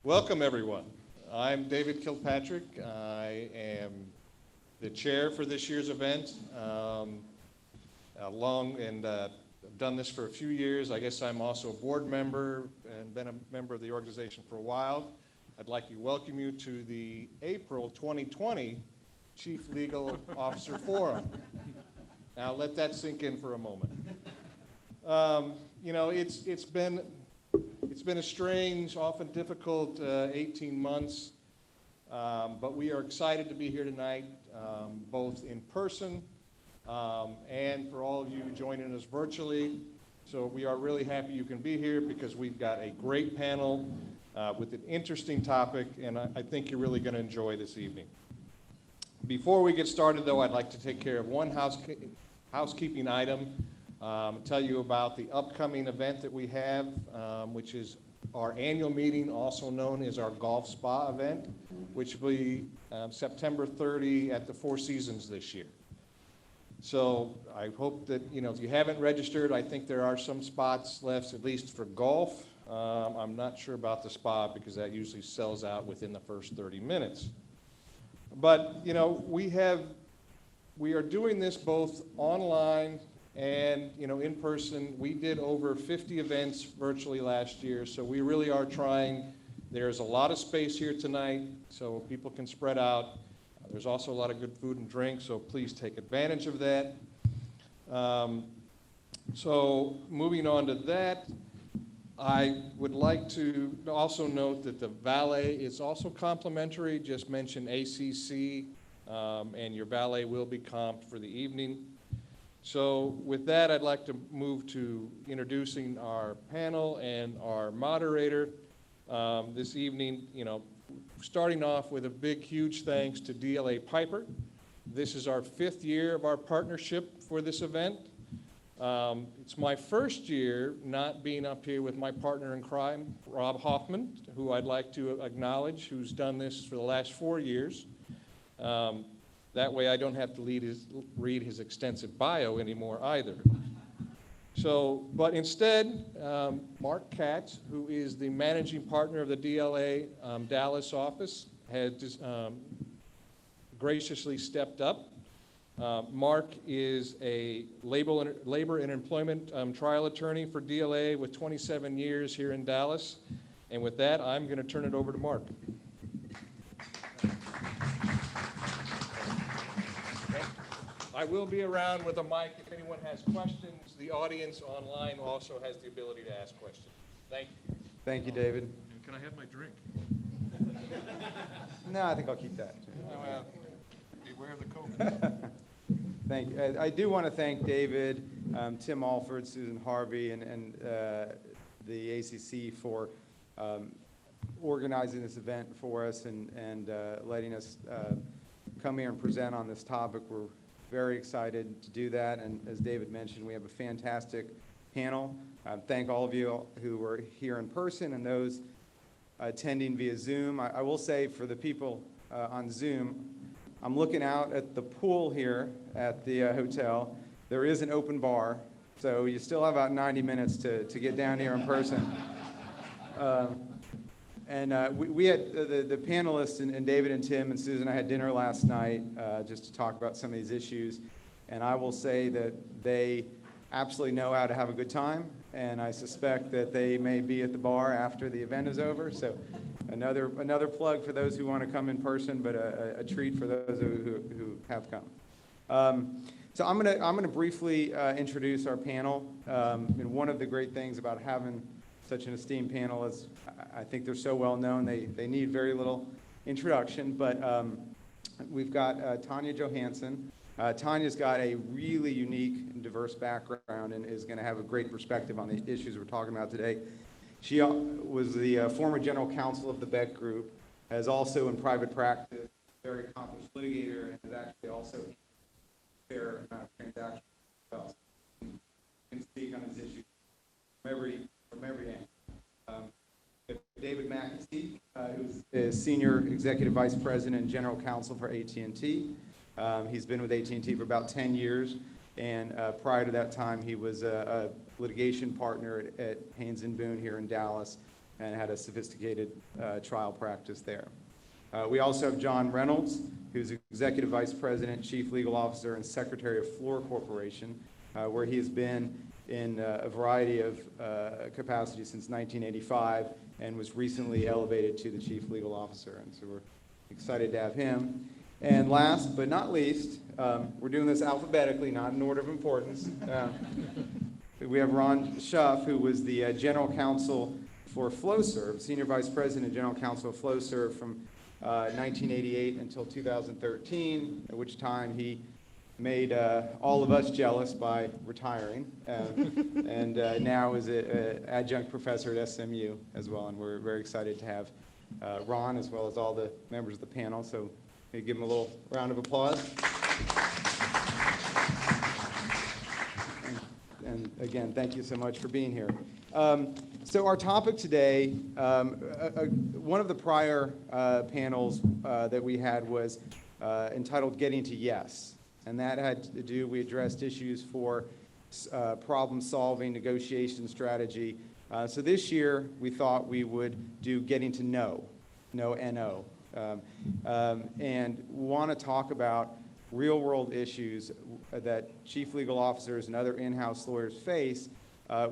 Welcome, everyone. I'm David Kilpatrick. I am the chair for this year's event. I've done this for a few years. I guess I'm also a board member and been a member of the organization for a while. I'd like to welcome you to the April 2020 Chief Legal Officer Forum. Now let that sink in for a moment. You know, it's been a strange, often difficult 18 months, but we are excited to be here tonight, both in person and for all of you joining us virtually. So we are really happy you can be here because we've got a great panel with an interesting topic, and I think you're really going to enjoy this evening. Before we get started, though, I'd like to take care of one housekeeping item. Tell you about the upcoming event that we have, which is our annual meeting, also known as our Golf Spa event, which will be September 30 at the Four Seasons this year. So I hope that, you know, if you haven't registered, I think there are some spots left, at least for golf. I'm not sure about the spa because that usually sells out within the first 30 minutes. But, you know, we are doing this both online and, you know, in person. We did over 50 events virtually last year, so we really are trying. There's a lot of space here tonight, so people can spread out. There's also a lot of good food and drink, so please take advantage of that. So moving on to that, I would like to also note that the valet is also complimentary. Just mention ACC, and your valet will be comped for the evening. So with that, I'd like to move to introducing our panel and our moderator this evening. You know, starting off with a big, huge thanks to DLA Piper. This is our 5th year of our partnership for this event. It's my first year not being up here with my partner in crime, Rob Hoffman, who I'd like to acknowledge, who's done this for the last 4 years. That way I don't have to read his extensive bio anymore either. So, but instead, Mark Katz, who is the managing partner of the DLA Dallas office, has graciously stepped up. Mark is a labor and employment trial attorney for DLA with 27 years here in Dallas. And with that, I'm going to turn it over to Mark. I will be around with a mic if anyone has questions. The audience online also has the ability to ask questions. Thank you. Thank you, David. Can I have my drink? No, I think I'll keep that. Beware of the COVID. Thank you. I do want to thank David, Tim Alford, Susan Harvey, and the ACC for organizing this event for us and letting us come here and present on this topic. We're very excited to do that, and as David mentioned, we have a fantastic panel. Thank all of you who were here in person and those attending via Zoom. I will say for the people on Zoom, I'm looking out at the pool here at the hotel. There is an open bar, so you still have about 90 minutes to get down here in person. We had the panelists and David and Tim and Susan. I had dinner last night just to talk about some of these issues, and I will say that they absolutely know how to have a good time, and I suspect that they may be at the bar after the event is over. So another plug for those who want to come in person, but a treat for those who have come. So I'm gonna briefly introduce our panel. And one of the great things about having such an esteemed panel is I think they're so well known they need very little introduction, but we've got Tanya Johansen. Tanya's got a really unique and diverse background and is going to have a great perspective on the issues we're talking about today. She was the former general counsel of the Beck Group, has also in private practice, very accomplished litigator, and is actually also a fair amount of transactions as well. So can speak on these issues from every end. David McAtee, who's is Senior Executive Vice President and General Counsel for AT&T. He's been with AT&T for about 10 years, and prior to that time, he was a litigation partner at Haynes & Boone here in Dallas, and had a sophisticated trial practice there. We also have John Reynolds, who's Executive Vice President, Chief Legal Officer, and Secretary of Fluor Corporation, where he has been in a variety of capacities since 1985 and was recently elevated to the Chief Legal Officer. And so we're excited to have him. And last but not least, we're doing this alphabetically, not in order of importance. We have Ron Shuff, who was the General Counsel for FlowServe, Senior Vice President and General Counsel of FlowServe from 1988 until 2013, at which time he made all of us jealous by retiring, and now is an adjunct professor at SMU as well, and we're very excited to have Ron as well as all the members of the panel, so maybe give him a little round of applause. And again, thank you so much for being here. So our topic today, one of the prior panels that we had was entitled Getting to Yes. And that had to do, we addressed issues for problem solving, negotiation strategy. So this year we thought we would do Getting to Know, N-O. And want to talk about real world issues that chief legal officers and other in-house lawyers face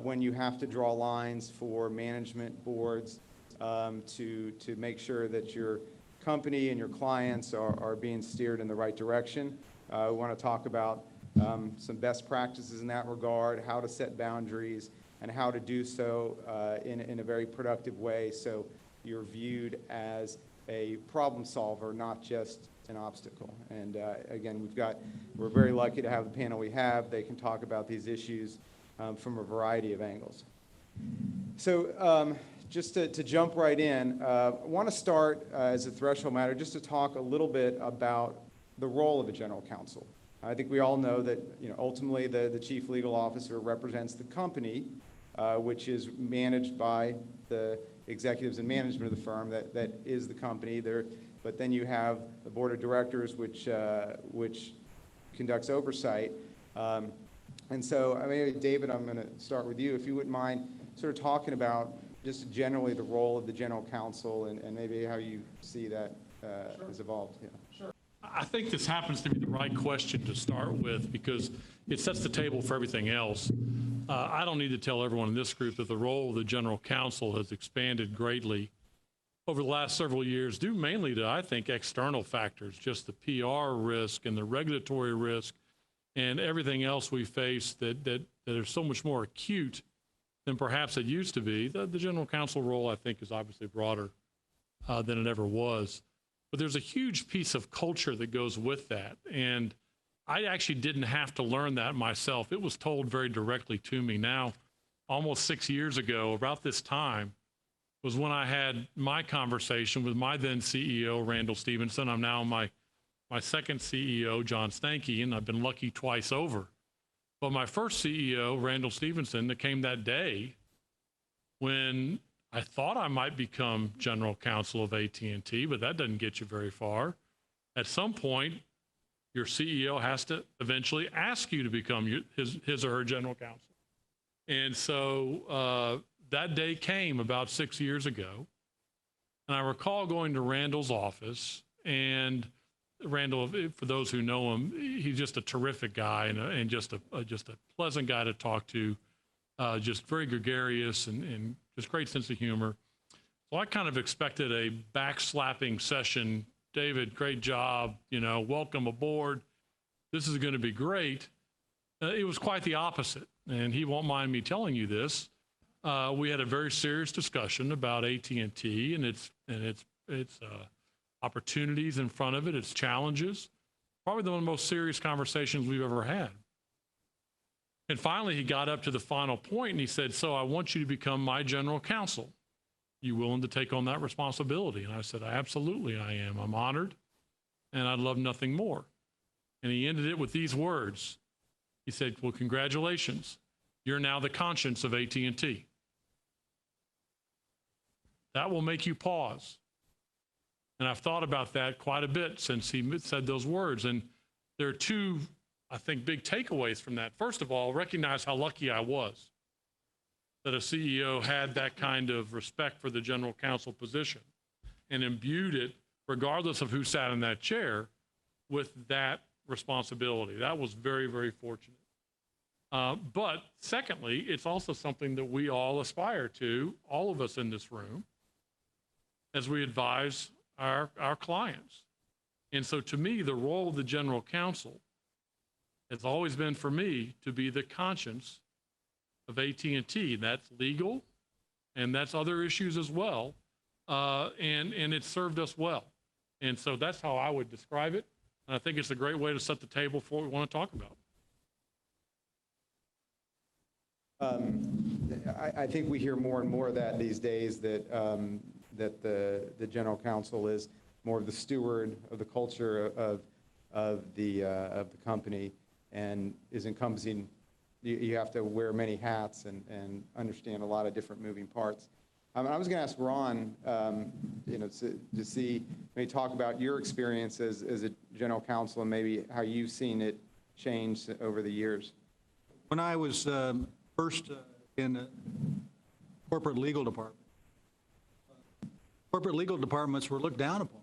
when you have to draw lines for management boards to make sure that your company and your clients are being steered in the right direction. We want to talk about some best practices in that regard, how to set boundaries, and how to do so in a very productive way so you're viewed as a problem solver, not just an obstacle. And again, we're very lucky to have the panel we have. They can talk about these issues from a variety of angles. So just to jump right in, I want to start as a threshold matter just to talk a little bit about the role of a general counsel. I think we all know that ultimately the chief legal officer represents the company, which is managed by the executives and management of the firm that is the company there. But then you have the board of directors, which conducts oversight. And so, David, I'm going to start with you. If you wouldn't mind sort of talking about just generally the role of the general counsel and maybe how you see that has evolved. Yeah. Sure. I think this happens to be the right question to start with because it sets the table for everything else. I don't need to tell everyone in this group that the role of the general counsel has expanded greatly over the last several years, due mainly to, I think, external factors, just the PR risk and the regulatory risk and everything else we face that are so much more acute than perhaps it used to be. The general counsel role, I think, is obviously broader than it ever was. But there's a huge piece of culture that goes with that. And I actually didn't have to learn that myself. It was told very directly to me now, almost 6 years ago, about this time, was when I had my conversation with my then CEO, Randall Stevenson. I'm now my second CEO, John Stanky, and I've been lucky twice over. But my first CEO, Randall Stevenson, that came that day when I thought I might become general counsel of AT&T, but that doesn't get you very far. At some point, your CEO has to eventually ask you to become his or her general counsel. And so that day came about 6 years ago. And I recall going to Randall's office, and Randall, for those who know him, he's just a terrific guy and just a pleasant guy to talk to, just very gregarious and just great sense of humor. So I kind of expected a backslapping session. David, great job, welcome aboard. This is going to be great. It was quite the opposite, and he won't mind me telling you this. We had a very serious discussion about AT&T and its opportunities in front of it, its challenges. Probably one of the most serious conversations we've ever had. And finally, he got up to the final point and he said, "So I want you to become my general counsel. You willing to take on that responsibility?" And I said, "Absolutely, I am. I'm honored, and I'd love nothing more." And he ended it with these words. He said, "Well, congratulations. You're now the conscience of AT&T." That will make you pause. And I've thought about that quite a bit since he said those words. And there are two, I think, big takeaways from that. First of all, recognize how lucky I was. that a CEO had that kind of respect for the general counsel position and imbued it, regardless of who sat in that chair, with that responsibility. That was very, very fortunate. But secondly, it's also something that we all aspire to, all of us in this room, as we advise our clients. And so to me, the role of the general counsel has always been for me to be the conscience of AT&T. That's legal, and that's other issues as well. And it's served us well. And so that's how I would describe it. And I think it's a great way to set the table for what we want to talk about. I think we hear more and more of that these days, that that the general counsel is more of the steward of the culture of the company, and is encompassing. You have to wear many hats and understand a lot of different moving parts. I was going to ask Ron, to see, maybe talk about your experience as a general counsel and maybe how you've seen it change over the years. When I was first in the corporate legal department, corporate legal departments were looked down upon.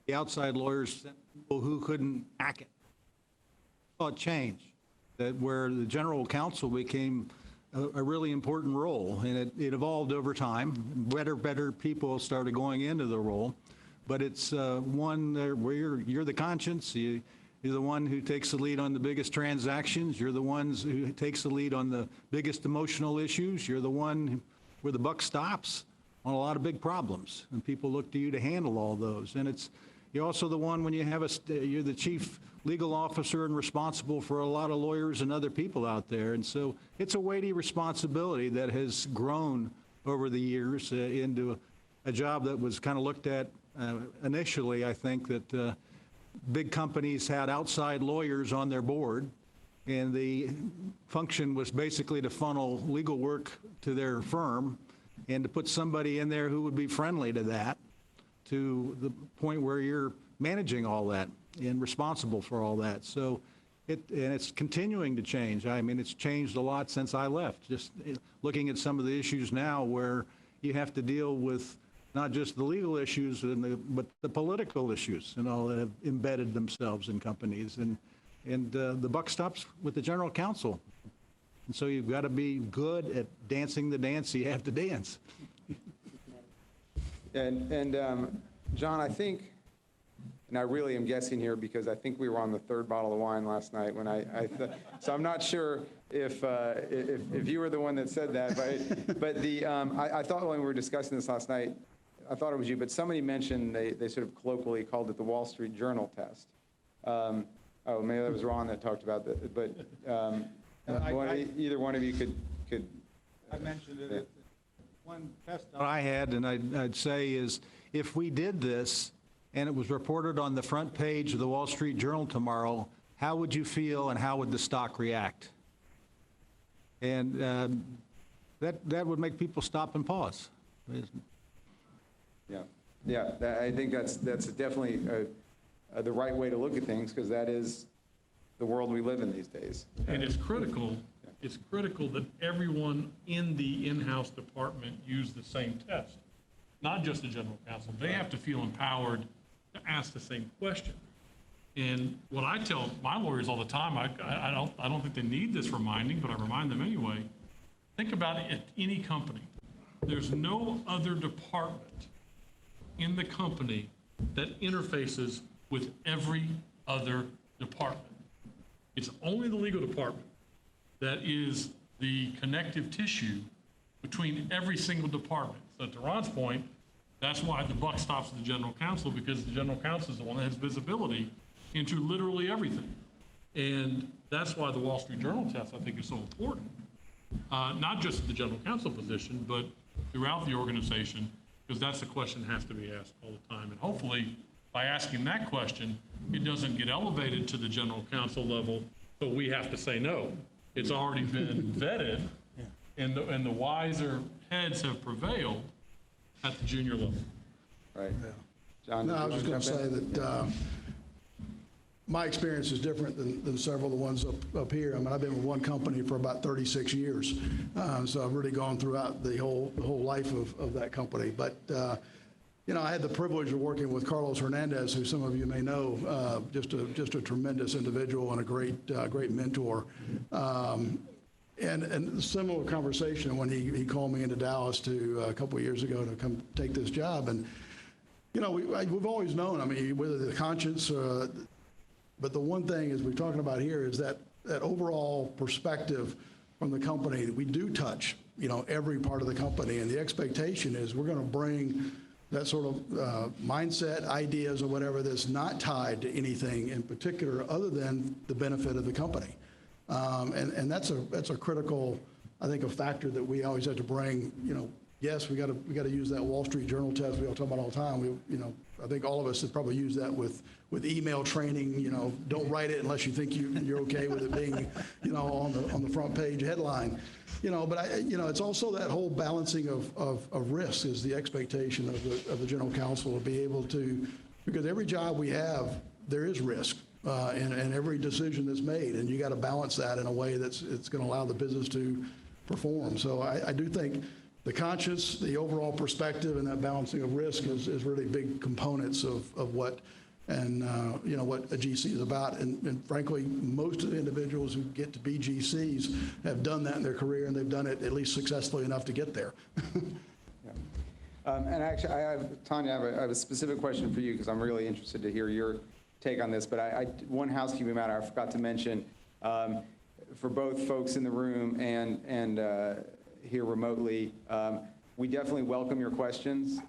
The outside lawyers sent people who couldn't hack it. I saw it change, that where the general counsel became a really important role, and it evolved over time. Better people started going into the role, but it's one where you're the conscience. You're the one who takes the lead on the biggest transactions. You're the ones who takes the lead on the biggest emotional issues. You're the one where the buck stops on a lot of big problems, and people look to you to handle all those. And you're also the one when you have you're the chief legal officer and responsible for a lot of lawyers and other people out there. And so it's a weighty responsibility that has grown over the years into a job that was kind of looked at initially. I think that big companies had outside lawyers on their board, and the function was basically to funnel legal work to their firm and to put somebody in there who would be friendly to that, to the point where you're managing all that and responsible for all that. So it's continuing to change. I mean, it's changed a lot since I left. Just looking at some of the issues now where you have to deal with not just the legal issues, but the political issues and all that have embedded themselves in companies. And the buck stops with the general counsel. And so you've got to be good at dancing the dance you have to dance. And John, I think, and I really am guessing here because I think we were on the third bottle of wine last night when so I'm not sure if you were the one that said that, but I thought when we were discussing this last night, I thought it was you, but somebody mentioned they sort of colloquially called it the Wall Street Journal test. Oh, maybe that was Ron that talked about that, but either one of you could. I mentioned it. One test that I had, and I'd say, is if we did this and it was reported on the front page of the Wall Street Journal tomorrow, how would you feel and how would the stock react? And that would make people stop and pause. Yeah. I think that's definitely the right way to look at things, because that is the world we live in these days. And it's critical. It's critical that everyone in the in-house department use the same test, not just the general counsel. They have to feel empowered to ask the same question. And what I tell my lawyers all the time, I don't think they need this reminding, but I remind them anyway. Think about it at any company. There's no other department in the company that interfaces with every other department. It's only the legal department that is the connective tissue between every single department. So to Ron's point, that's why the buck stops at the general counsel, because the general counsel is the one that has visibility into literally everything. And that's why the Wall Street Journal test, I think, is so important. Not just the general counsel position, but throughout the organization, because that's the question that has to be asked all the time. And hopefully, by asking that question, it doesn't get elevated to the general counsel level, so we have to say no. It's already been vetted, and the wiser heads have prevailed at the junior level. Right. John, No, I was just going to say that my experience is different than several of the ones up here. I mean, I've been with one company for about 36 years, so I've really gone throughout the whole life of that company. But you know, I had the privilege of working with Carlos Hernandez, who some of you may know, just a tremendous individual and a great mentor. And a similar conversation when he called me into Dallas a couple of years ago to come take this job. And you know, we've always known, I mean, whether the conscience, but the one thing is we're talking about here is that overall perspective from the company. We do touch, you know, every part of the company, and the expectation is we're going to bring that sort of mindset, ideas, or whatever that's not tied to anything in particular other than the benefit of the company. And that's a critical, I think, a factor that we always have to bring. You know, yes, we got to use that Wall Street Journal test we all talk about all the time. You know, I think all of us have probably used that with email training. You know, don't write it unless you think you're okay with it being, you know, on the front page headline. You know, but you know, it's also that whole balancing of risk is the expectation of the general counsel to be able to, because every job we have, there is risk. And every decision that's made, and you got to balance that in a way it's going to allow the business to perform. So I do think the conscience, the overall perspective, and that balancing of risk is really big components of what, and you know, what a GC is about. And frankly, most of the individuals who get to be GCs have done that in their career, and they've done it at least successfully enough to get there. Yeah. And actually, Tanya, I have a specific question for you because I'm really interested to hear your take on this. But one housekeeping matter I forgot to mention for both folks in the room and here remotely. We definitely welcome your questions.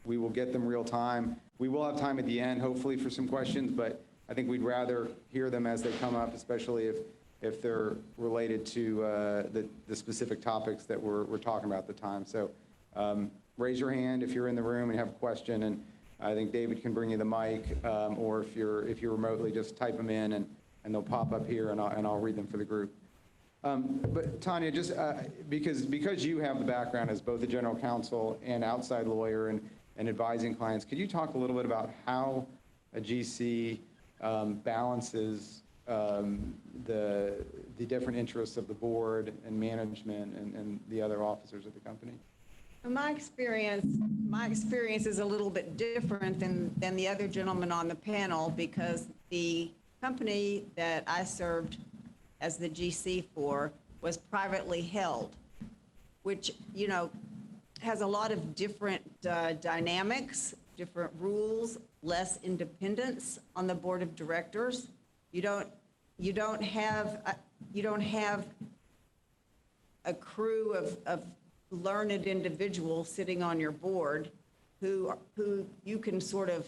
We will get them real time. We will have time at the end, hopefully, for some questions, but I think we'd rather hear them as they come up, especially if they're related to the specific topics that we're talking about at the time. So raise your hand if you're in the room and you have a question, and I think David can bring you the mic, or if you're remotely, just type them in and they'll pop up here, and I'll read them for the group. But Tanya, just because you have the background as both a general counsel and outside lawyer and advising clients, could you talk a little bit about how a GC balances the different interests of the board and management and the other officers of the company? My experience is a little bit different than the other gentlemen on the panel, because the company that I served as the GC for was privately held, which, you know, has a lot of different dynamics, different rules, less independence on the board of directors. You don't have a crew of learned individuals sitting on your board who you can sort of,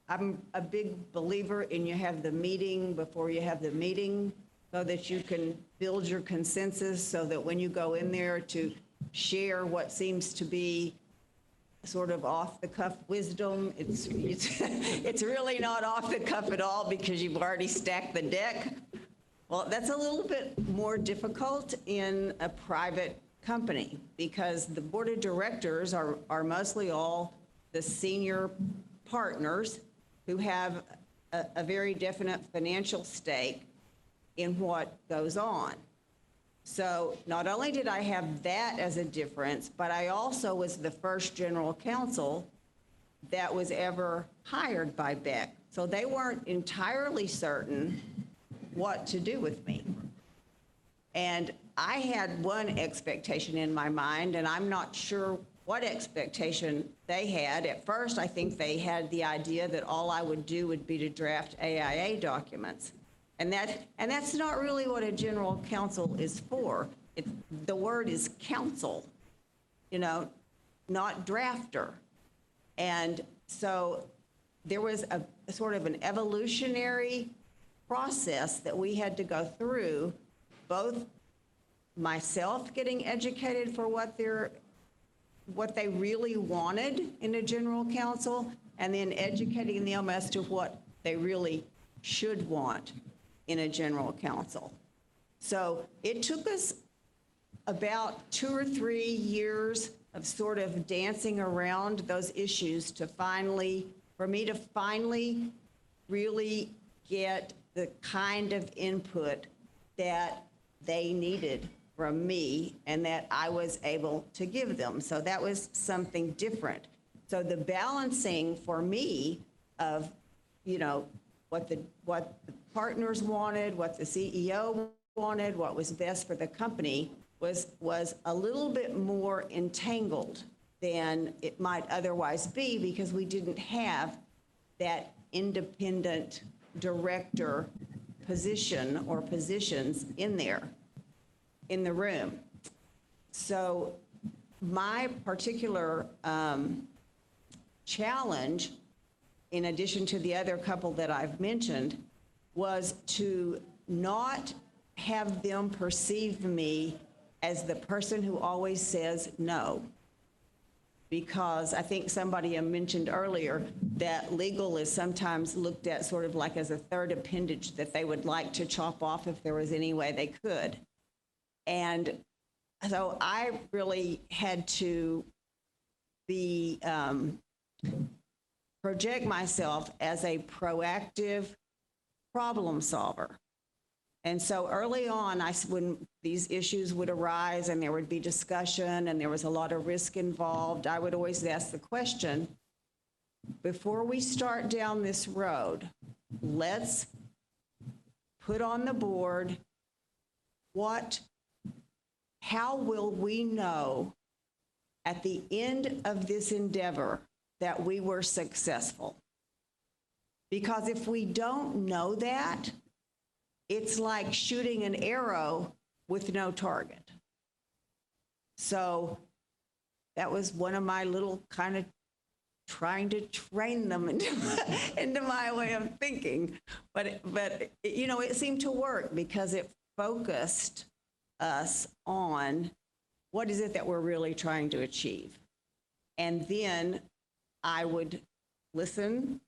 I'm a big believer in you have the meeting before you have the meeting, so that you can build your consensus, so that when you go in there to share what seems to be sort of off-the-cuff wisdom, it's really not off-the-cuff at all, because you've already stacked the deck. Well, that's a little bit more difficult in a private company, because the board of directors are mostly all the senior partners who have a very definite financial stake in what goes on. So not only did I have that as a difference, but I also was the first general counsel that was ever hired by Beck. So they weren't entirely certain what to do with me. And I had one expectation in my mind, and I'm not sure what expectation they had. At first, I think they had the idea that all I would do would be to draft AIA documents. And that's not really what a general counsel is for. The word is counsel, you know, not drafter. And so there was a sort of an evolutionary process that we had to go through, both myself getting educated for what they really wanted in a general counsel, and then educating them as to what they really should want in a general counsel. So it took us about 2 or 3 years of sort of dancing around those issues for me to finally really get the kind of input that they needed from me and that I was able to give them. So that was something different. So the balancing for me of, you know, what the partners wanted, what the CEO wanted, what was best for the company was a little bit more entangled than it might otherwise be, because we didn't have that independent director position or positions in there, in the room. So my particular challenge, in addition to the other couple that I've mentioned, was to not have them perceive me as the person who always says no. Because I think somebody mentioned earlier that legal is sometimes looked at sort of like as a third appendage that they would like to chop off if there was any way they could. And so I really had to be, project myself as a proactive problem solver. And so early on, when these issues would arise and there would be discussion and there was a lot of risk involved, I would always ask the question, before we start down this road, let's put on the board how will we know at the end of this endeavor that we were successful? Because if we don't know that, it's like shooting an arrow with no target. So that was one of my little kind of trying to train them into my way of thinking. But you know, it seemed to work because it focused us on what is it that we're really trying to achieve. And then I would listen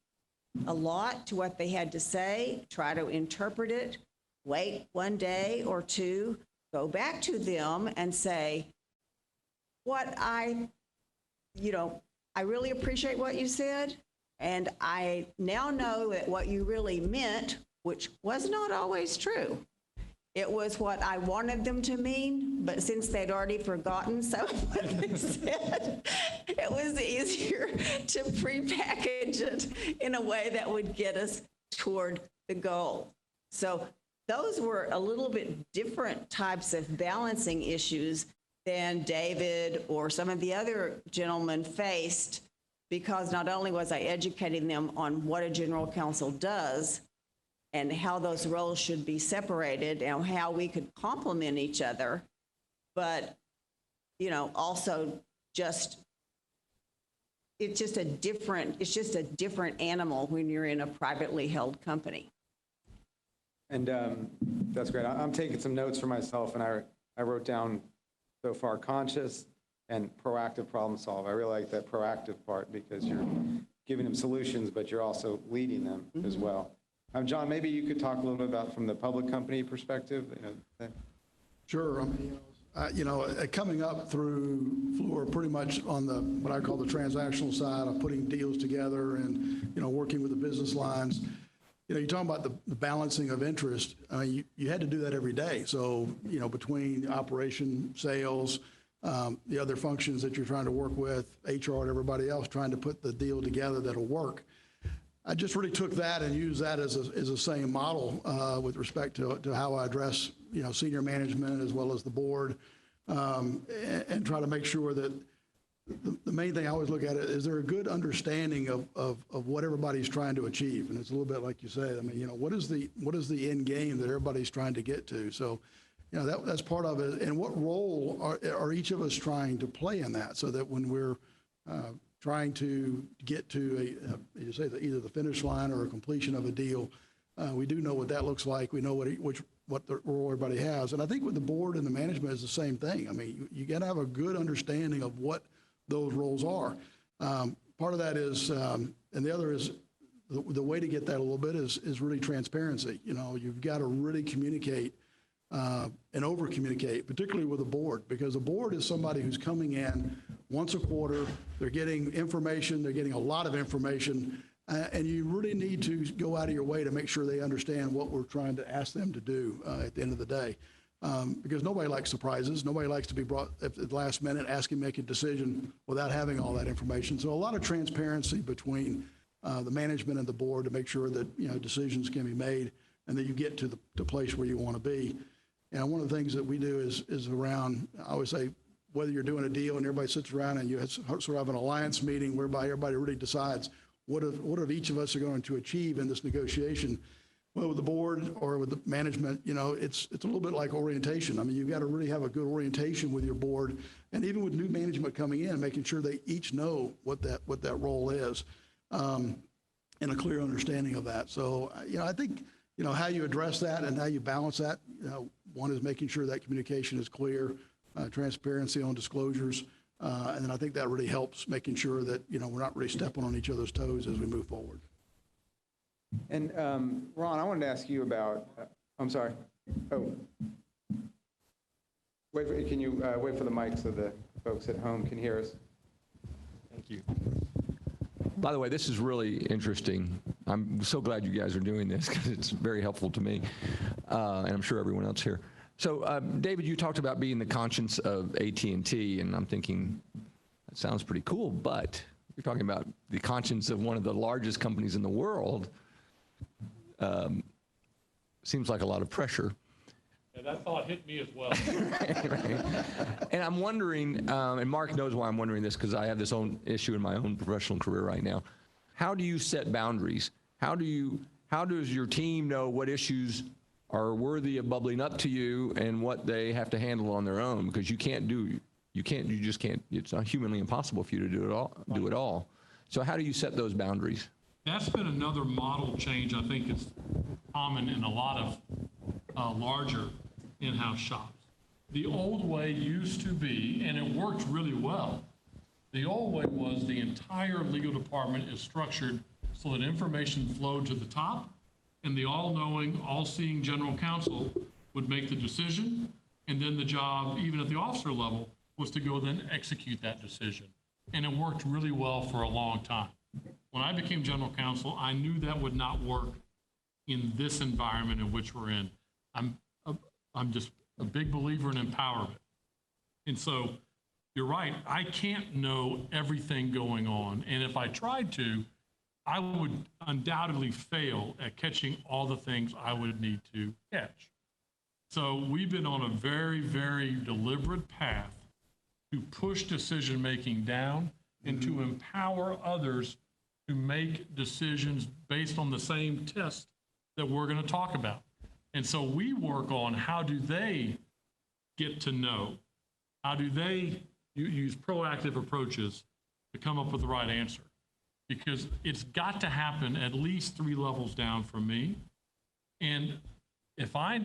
a lot to what they had to say, try to interpret it, wait one day or two, go back to them and say, I really appreciate what you said, and I now know that what you really meant, which was not always true. It was what I wanted them to mean, but since they'd already forgotten some of what they said, it was easier to prepackage it in a way that would get us toward the goal. So those were a little bit different types of balancing issues than David or some of the other gentlemen faced, because not only was I educating them on what a general counsel does and how those roles should be separated and how we could complement each other, but, you know, also it's just a different animal when you're in a privately held company. And that's great. I'm taking some notes for myself, and I wrote down so far conscious and proactive problem solve. I really like that proactive part because you're giving them solutions, but you're also leading them as well. John, maybe you could talk a little bit about from the public company perspective. Sure. Coming up through Fluor, pretty much on the what I call the transactional side of putting deals together and working with the business lines. You're talking about the balancing of interest. You had to do that every day. So between operation, sales, the other functions that you're trying to work with, HR and everybody else, trying to put the deal together that'll work. I just really took that and used that as a same model with respect to how I address senior management as well as the board, and try to make sure that the main thing I always look at it is there a good understanding of what everybody's trying to achieve, and it's a little bit like you said. What is the end game that everybody's trying to get to? So that's part of it, and what role are each of us trying to play in that, so that when we're trying to get to either the finish line or a completion of a deal, we do know what that looks like. We know what the role everybody has. And I think with the board and the management is the same thing. You got to have a good understanding of what those roles are. Part of that is, and the other is, the way to get that a little bit is really transparency. You've got to really communicate and over-communicate, particularly with the board, because the board is somebody who's coming in once a quarter. They're getting information. They're getting a lot of information. And you really need to go out of your way to make sure they understand what we're trying to ask them to do at the end of the day. Because nobody likes surprises. Nobody likes to be brought at the last minute, asking, make a decision without having all that information. So a lot of transparency between the management and the board to make sure that, you know, decisions can be made and that you get to the place where you want to be. And one of the things that we do is around, I always say, whether you're doing a deal and everybody sits around and you sort of have an alliance meeting whereby everybody really decides what of each of us are going to achieve in this negotiation. Well, with the board or with the management, you know, it's a little bit like orientation. I mean, you've got to really have a good orientation with your board, and even with new management coming in, making sure they each know what that role is, and a clear understanding of that. So, you know, I think, you know, how you address that and how you balance that, you know, one is making sure that communication is clear, transparency on disclosures, and then I think that really helps making sure that, you know, we're not really stepping on each other's toes as we move forward. And Ron, I wanted to ask you about, I'm sorry. Oh. Can you wait for the mic so the folks at home can hear us? Thank you. By the way, this is really interesting. I'm so glad you guys are doing this because it's very helpful to me, and I'm sure everyone else here. So, David, you talked about being the conscience of AT&T, and I'm thinking, that sounds pretty cool, but you're talking about the conscience of one of the largest companies in the world. Seems like a lot of pressure. Yeah, that thought hit me as well. Right. And I'm wondering, and Mark knows why I'm wondering this because I have this own issue in my own professional career right now. How do you set boundaries? How does your team know what issues are worthy of bubbling up to you and what they have to handle on their own? Because you just can't, it's not humanly impossible for you to do it all. So how do you set those boundaries? That's been another model change. I think it's common in a lot of larger in-house shops. The old way used to be, and it worked really well, the old way was the entire legal department is structured so that information flowed to the top, and the all-knowing, all-seeing general counsel would make the decision, and then the job, even at the officer level, was to go then execute that decision. And it worked really well for a long time. When I became general counsel, I knew that would not work in this environment in which we're in. I'm just a big believer in empowerment. And so you're right, I can't know everything going on. And if I tried to, I would undoubtedly fail at catching all the things I would need to catch. So we've been on a very, very deliberate path to push decision-making down and to empower others to make decisions based on the same test that we're going to talk about. And so we work on how do they get to know? How do they use proactive approaches to come up with the right answer? Because it's got to happen at least 3 levels down from me. And if I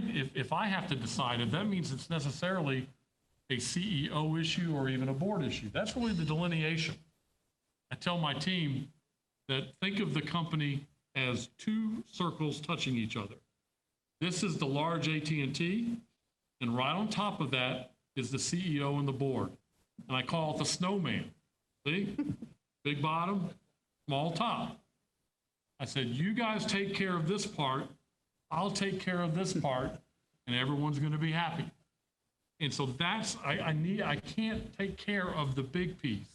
have to decide if that means it's necessarily a CEO issue or even a board issue, that's really the delineation. I tell my team that think of the company as 2 circles touching each other. This is the large AT&T, and right on top of that is the CEO and the board. And I call it the snowman. See? Big bottom, small top. I said, you guys take care of this part, I'll take care of this part, and everyone's going to be happy. And so that's, I can't take care of the big piece.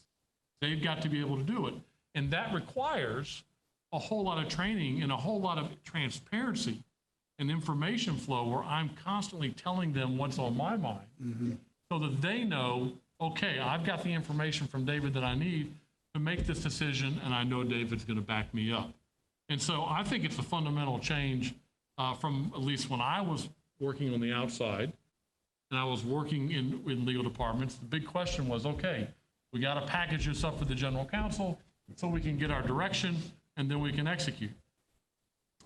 They've got to be able to do it. And that requires a whole lot of training and a whole lot of transparency and information flow where I'm constantly telling them what's on my mind so that they know, okay, I've got the information from David that I need to make this decision, and I know David's going to back me up. And so I think it's a fundamental change from at least when I was working on the outside and I was working in legal departments. The big question was, okay, we got to package this up for the general counsel so we can get our direction and then we can execute.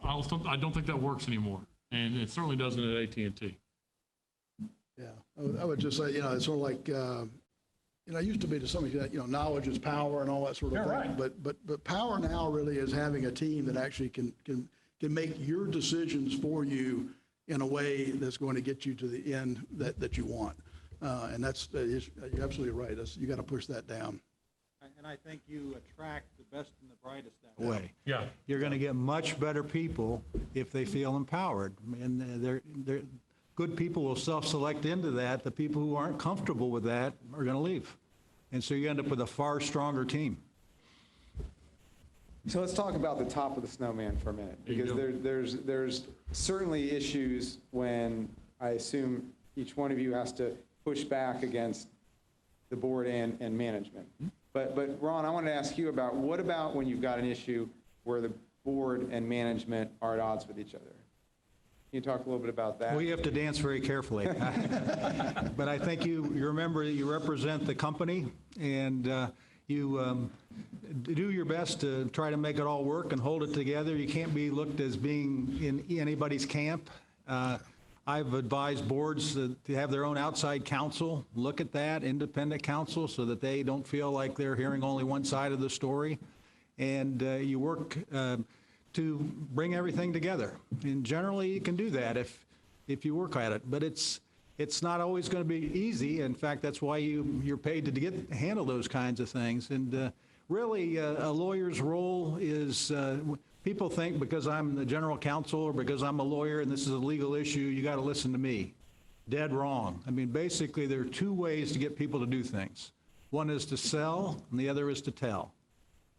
I don't think that works anymore, and it certainly doesn't at AT&T. Yeah, I would just say, you know, it's sort of like, you know, it used to be to some extent, you know, knowledge is power and all that sort of thing. Right. But power now really is having a team that actually can make your decisions for you in a way that's going to get you to the end that you want. And you're absolutely right. You got to push that down. And I think you attract the best and the brightest that way. Yeah. You're going to get much better people if they feel empowered. And they're good people will self-select into that. The people who aren't comfortable with that are going to leave. And so you end up with a far stronger team. So let's talk about the top of the snowman for a minute, because there's certainly issues when I assume each one of you has to push back against the board and management. But Ron, I wanted to ask you about, what about when you've got an issue where the board and management are at odds with each other? Can you talk a little bit about that? Well, you have to dance very carefully. But I think you remember that you represent the company, and you do your best to try to make it all work and hold it together. You can't be looked as being in anybody's camp. I've advised boards to have their own outside counsel look at that, independent counsel, so that they don't feel like they're hearing only one side of the story. And you work to bring everything together. And generally, you can do that if you work at it. But it's not always going to be easy. In fact, that's why you're paid to handle those kinds of things. And really, a lawyer's role is, people think because I'm the general counsel or because I'm a lawyer and this is a legal issue, you got to listen to me. Dead wrong. I mean, basically, there are two ways to get people to do things. One is to sell, and the other is to tell.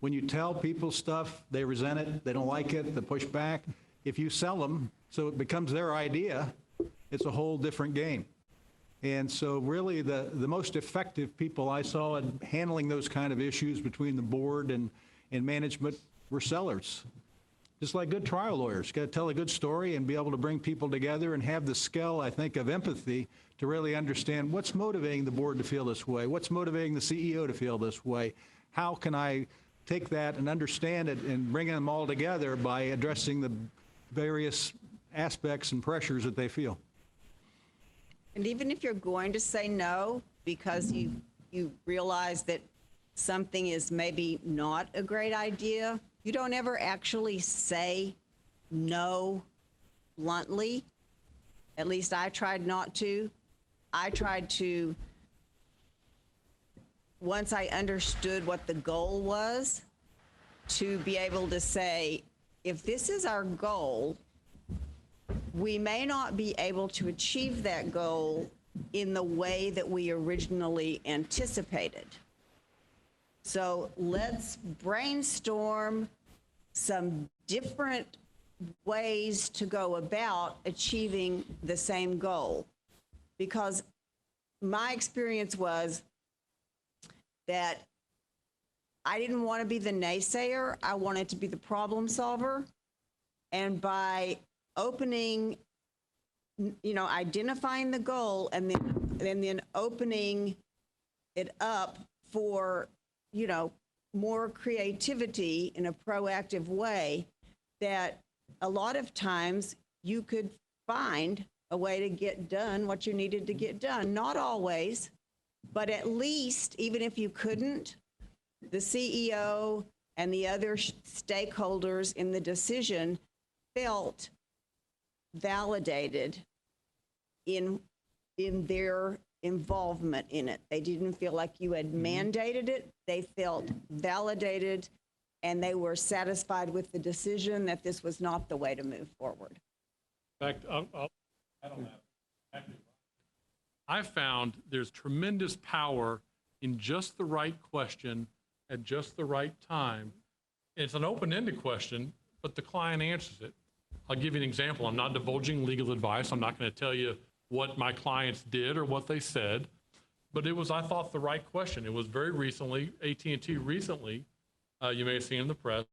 When you tell people stuff, they resent it, they don't like it, they push back. If you sell them, so it becomes their idea, it's a whole different game. And so really the most effective people I saw in handling those kind of issues between the board and management were sellers. Just like good trial lawyers, got to tell a good story and be able to bring people together and have the skill, I think, of empathy to really understand what's motivating the board to feel this way, what's motivating the CEO to feel this way, how can I take that and understand it and bring them all together by addressing the various aspects and pressures that they feel. And even if you're going to say no because you realize that something is maybe not a great idea, you don't ever actually say no bluntly. At least I tried not to. I tried to, once I understood what the goal was, to be able to say, if this is our goal, we may not be able to achieve that goal in the way that we originally anticipated. So let's brainstorm some different ways to go about achieving the same goal. Because my experience was that I didn't want to be the naysayer. I wanted to be the problem solver. And by opening, identifying the goal and then opening it up for, more creativity in a proactive way, that a lot of times you could find a way to get done what you needed to get done. Not always, but at least, even if you couldn't, the CEO and the other stakeholders in the decision felt validated in their involvement in it. They didn't feel like you had mandated it. They felt validated, and they were satisfied with the decision that this was not the way to move forward. In fact, I found there's tremendous power in just the right question at just the right time. It's an open-ended question, but the client answers it. I'll give you an example. I'm not divulging legal advice. I'm not going to tell you what my clients did or what they said, but it was, I thought, the right question. It was very recently, AT&T recently, you may have seen in the press,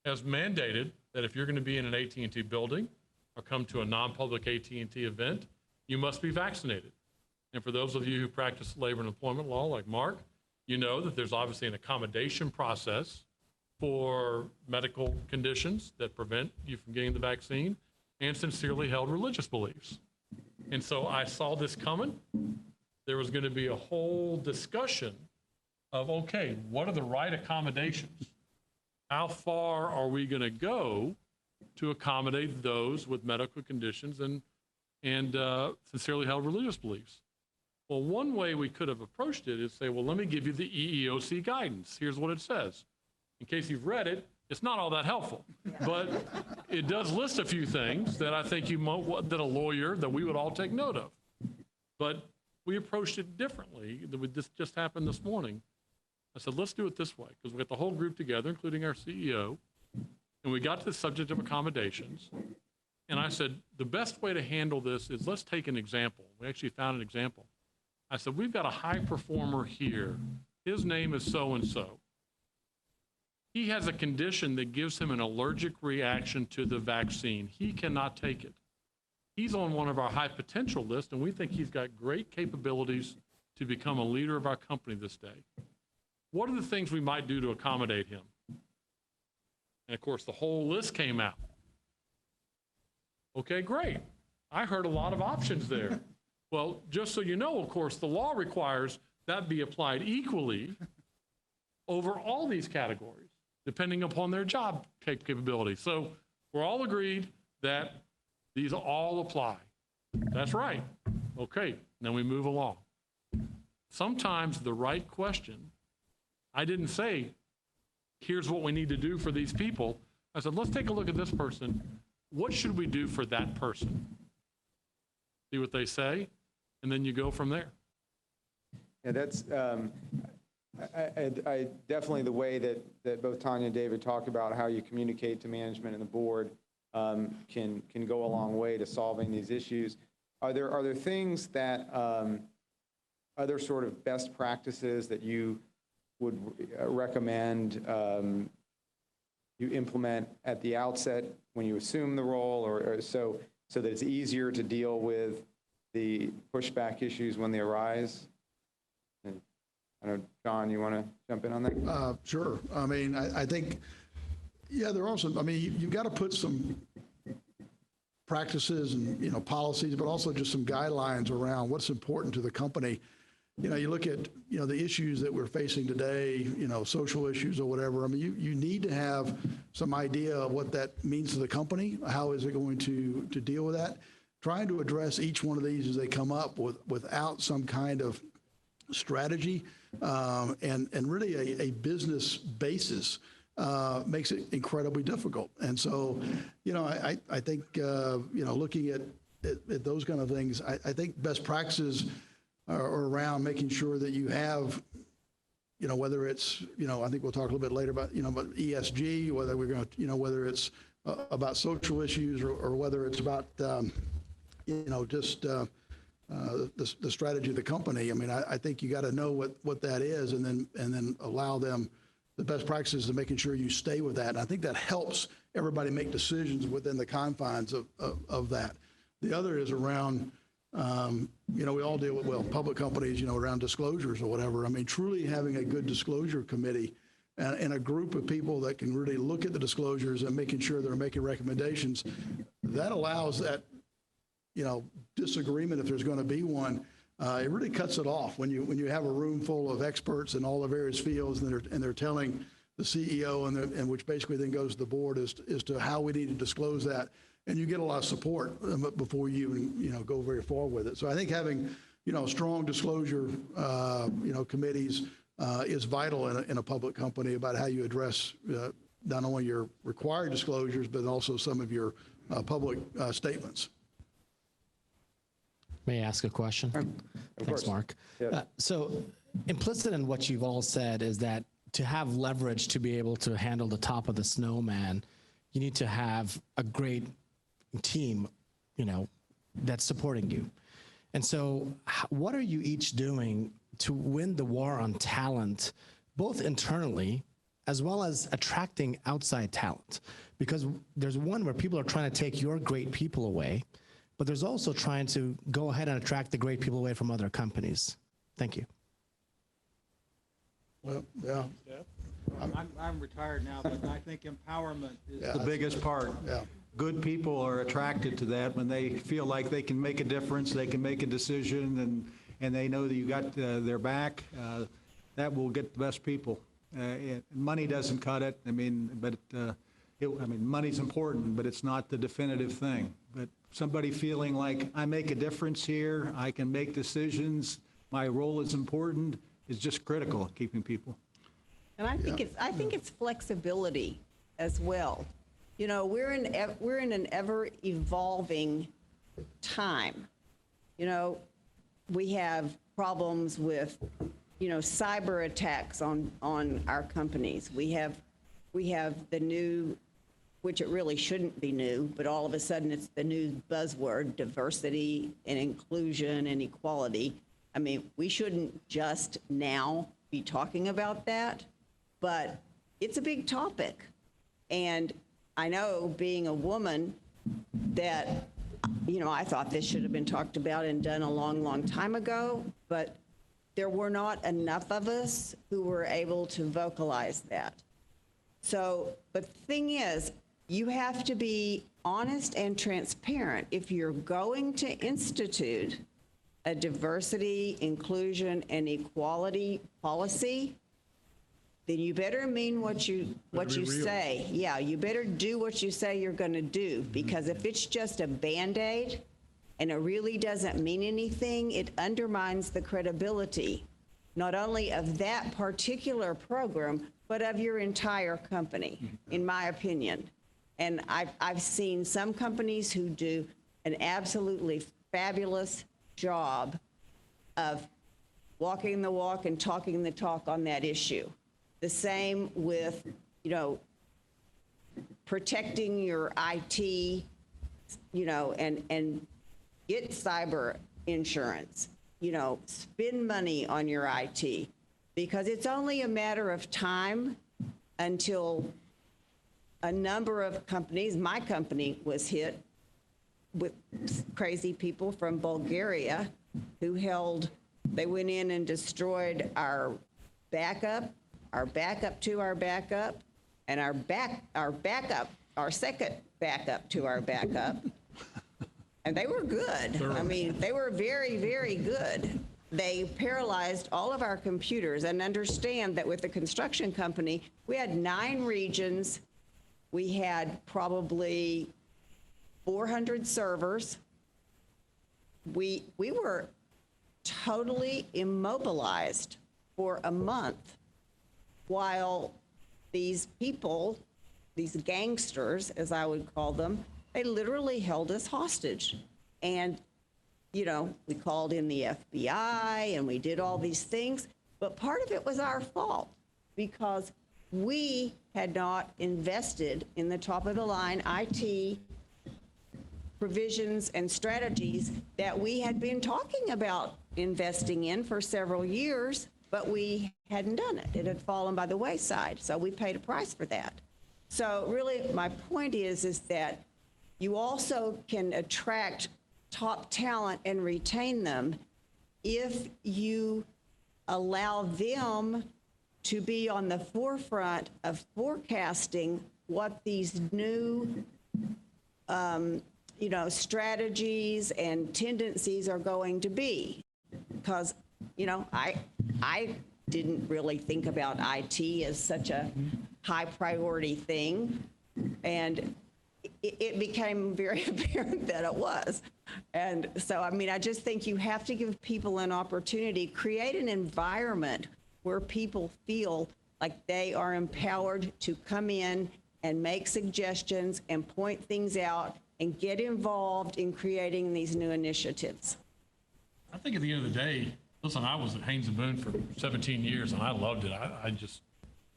has mandated that if you're going to be in an AT&T building or come to a non-public AT&T event, you must be vaccinated. And for those of you who practice labor and employment law, like Mark, you know that there's obviously an accommodation process for medical conditions that prevent you from getting the vaccine and sincerely held religious beliefs. And so I saw this coming. There was going to be a whole discussion of, okay, what are the right accommodations? How far are we going to go to accommodate those with medical conditions and sincerely held religious beliefs? Well, one way we could have approached it is say, well, let me give you the EEOC guidance. Here's what it says. In case you've read it, it's not all that helpful, but it does list a few things that I think that a lawyer, that we would all take note of. But we approached it differently. This just happened this morning. I said, let's do it this way, because we got the whole group together, including our CEO, and we got to the subject of accommodations. And I said, the best way to handle this is let's take an example. We actually found an example. I said, we've got a high performer here. His name is so-and-so. He has a condition that gives him an allergic reaction to the vaccine. He cannot take it. He's on one of our high potential lists, and we think he's got great capabilities to become a leader of our company this day. What are the things we might do to accommodate him? And of course, the whole list came out. Okay, great. I heard a lot of options there. Well, just so you know, of course, the law requires that be applied equally over all these categories, depending upon their job capability. So we're all agreed that these all apply. That's right. Okay, then we move along. Sometimes the right question, I didn't say, here's what we need to do for these people. I said, let's take a look at this person. What should we do for that person? See what they say, and then you go from there. Yeah, that's, I definitely, the way that both Tanya and David talked about how you communicate to management and the board can go a long way to solving these issues. Are there things that, other sort of best practices that you would recommend you implement at the outset when you assume the role, or so that it's easier to deal with the pushback issues when they arise? And I don't know, John, you want to jump in on that? Sure. I mean, I think, yeah, there are some, I mean, you've got to put some practices and, you know, policies, but also just some guidelines around what's important to the company. You know, you look at, you know, the issues that we're facing today, you know, social issues or whatever. I mean, you need to have some idea of what that means to the company. How is it going to deal with that? Trying to address each one of these as they come up without some kind of strategy and really a business basis makes it incredibly difficult. And so, you know, I think, you know, looking at those kind of things, I think best practices are around making sure that you have, you know, whether it's, you know, I think we'll talk a little bit later about, you know, about ESG, whether we're going to, you know, whether it's about social issues or whether it's about, you know, just the strategy of the company. I mean, I think you got to know what that is and then allow them the best practices to making sure you stay with that. And I think that helps everybody make decisions within the confines of that. The other is around, you know, we all deal with, well, public companies, you know, around disclosures or whatever. I mean, truly having a good disclosure committee and a group of people that can really look at the disclosures and making sure they're making recommendations, that allows that, you know, disagreement, if there's going to be one, it really cuts it off when you have a room full of experts in all the various fields and they're telling the CEO and which basically then goes to the board as to how we need to disclose that. And you get a lot of support before you even, you know, go very far with it. So I think having, you know, strong disclosure, you know, committees is vital in a public company about how you address not only your required disclosures, but also some of your public statements. May I ask a question? Thanks, Mark. Yeah. So implicit in what you've all said is that to have leverage to be able to handle the top of the snowman, you need to have a great team, you know, that's supporting you. And so what are you each doing to win the war on talent, both internally as well as attracting outside talent? Because there's one where people are trying to take your great people away, but there's also trying to go ahead and attract the great people away from other companies. Thank you. Well, yeah. I'm retired now, but I think empowerment is Yeah, the biggest part. Yeah. Good people are attracted to that when they feel like they can make a difference, they can make a decision, and they know that you got their back. That will get the best people. Money doesn't cut it. I mean, but money's important, but it's not the definitive thing. But somebody feeling like I make a difference here, I can make decisions, My role is important, it's just critical of keeping people. And I think it's flexibility as well. You know, we're in an ever evolving time. You know, we have problems with, you know, cyber attacks on our companies. We have the new, which it really shouldn't be new, but all of a sudden it's the new buzzword, diversity and inclusion and equality. I mean, we shouldn't just now be talking about that, but it's a big topic. And I know, being a woman, that, you know, I thought this should have been talked about and done a long, long time ago, but there were not enough of us who were able to vocalize that. So, but the thing is, you have to be honest and transparent. If you're going to institute a diversity, inclusion, and equality policy, then you better mean what you say. Yeah, you better do what you say you're going to do, because if it's just a Band-Aid and it really doesn't mean anything, it undermines the credibility, not only of that particular program, but of your entire company, in my opinion. And I've seen some companies who do an absolutely fabulous job of walking the walk and talking the talk on that issue. The same with, you know, protecting your IT, you know, and get cyber insurance, you know, spend money on your IT, because it's only a matter of time until a number of companies, my company was hit with crazy people from Bulgaria who they went in and destroyed our backup to our backup, and our second backup to our backup. And they were good. I mean, they were very, very good. They paralyzed all of our computers. And understand that with the construction company, we had 9 regions. We had probably 400 servers. We were totally immobilized for a month, while these people, these gangsters, as I would call them, they literally held us hostage. And, you know, we called in the FBI and we did all these things, but part of it was our fault, because we had not invested in the top of the line IT provisions and strategies that we had been talking about investing in for several years, but we hadn't done it. It had fallen by the wayside, so we paid a price for that. So really, my point is that you also can attract top talent and retain them if you allow them to be on the forefront of forecasting what these new you know, strategies and tendencies are going to be. Because, you know, I didn't really think about IT as such a high priority thing, and it became very apparent that it was. And so, I mean, I just think you have to give people an opportunity, create an environment where people feel like they are empowered to come in and make suggestions and point things out and get involved in creating these new initiatives. I think at the end of the day, listen, I was at Haynes and Boone for 17 years and I loved it. I just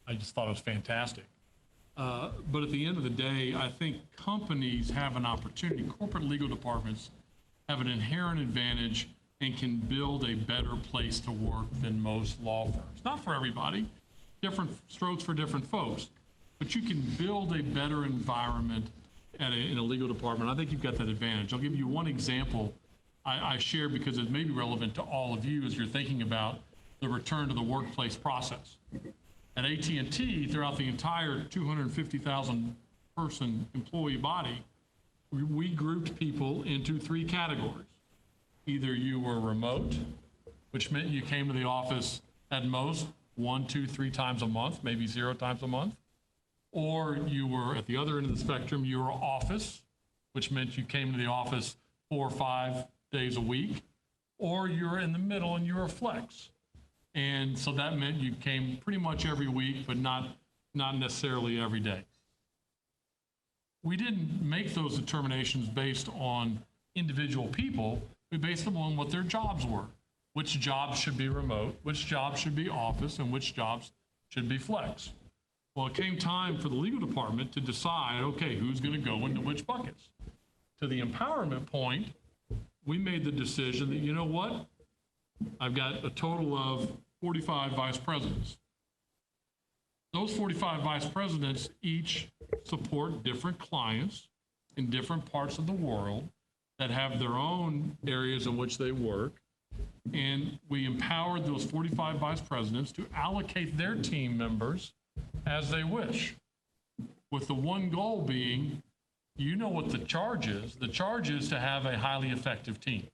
thought it was fantastic. But at the end of the day, I think companies have an opportunity, corporate legal departments have an inherent advantage and can build a better place to work than most law firms. Not for everybody, different strokes for different folks, but you can build a better environment in a legal department. I think you've got that advantage. I'll give you one example I share because it may be relevant to all of you as you're thinking about the return to the workplace process. At AT&T, throughout the entire 250,000 person employee body, we grouped people into 3 categories. Either you were remote, which meant you came to the office at most 1, 2, 3 times a month, maybe 0 times a month. Or you were at the other end of the spectrum, you were office, which meant you came to the office 4 or 5 days a week. or you're in the middle and you're a flex. And so that meant you came pretty much every week, but not necessarily every day. We didn't make those determinations based on individual people. We based them on what their jobs were. Which jobs should be remote, which jobs should be office, and which jobs should be flex. Well, it came time for the legal department to decide, okay, who's going to go into which buckets. To the empowerment point, we made the decision that, you know what? I've got a total of 45 vice presidents. Those 45 vice presidents each support different clients in different parts of the world that have their own areas in which they work. And we empowered those 45 vice presidents to allocate their team members as they wish, with the one goal being, you know what the charge is. The charge is to have a highly effective team.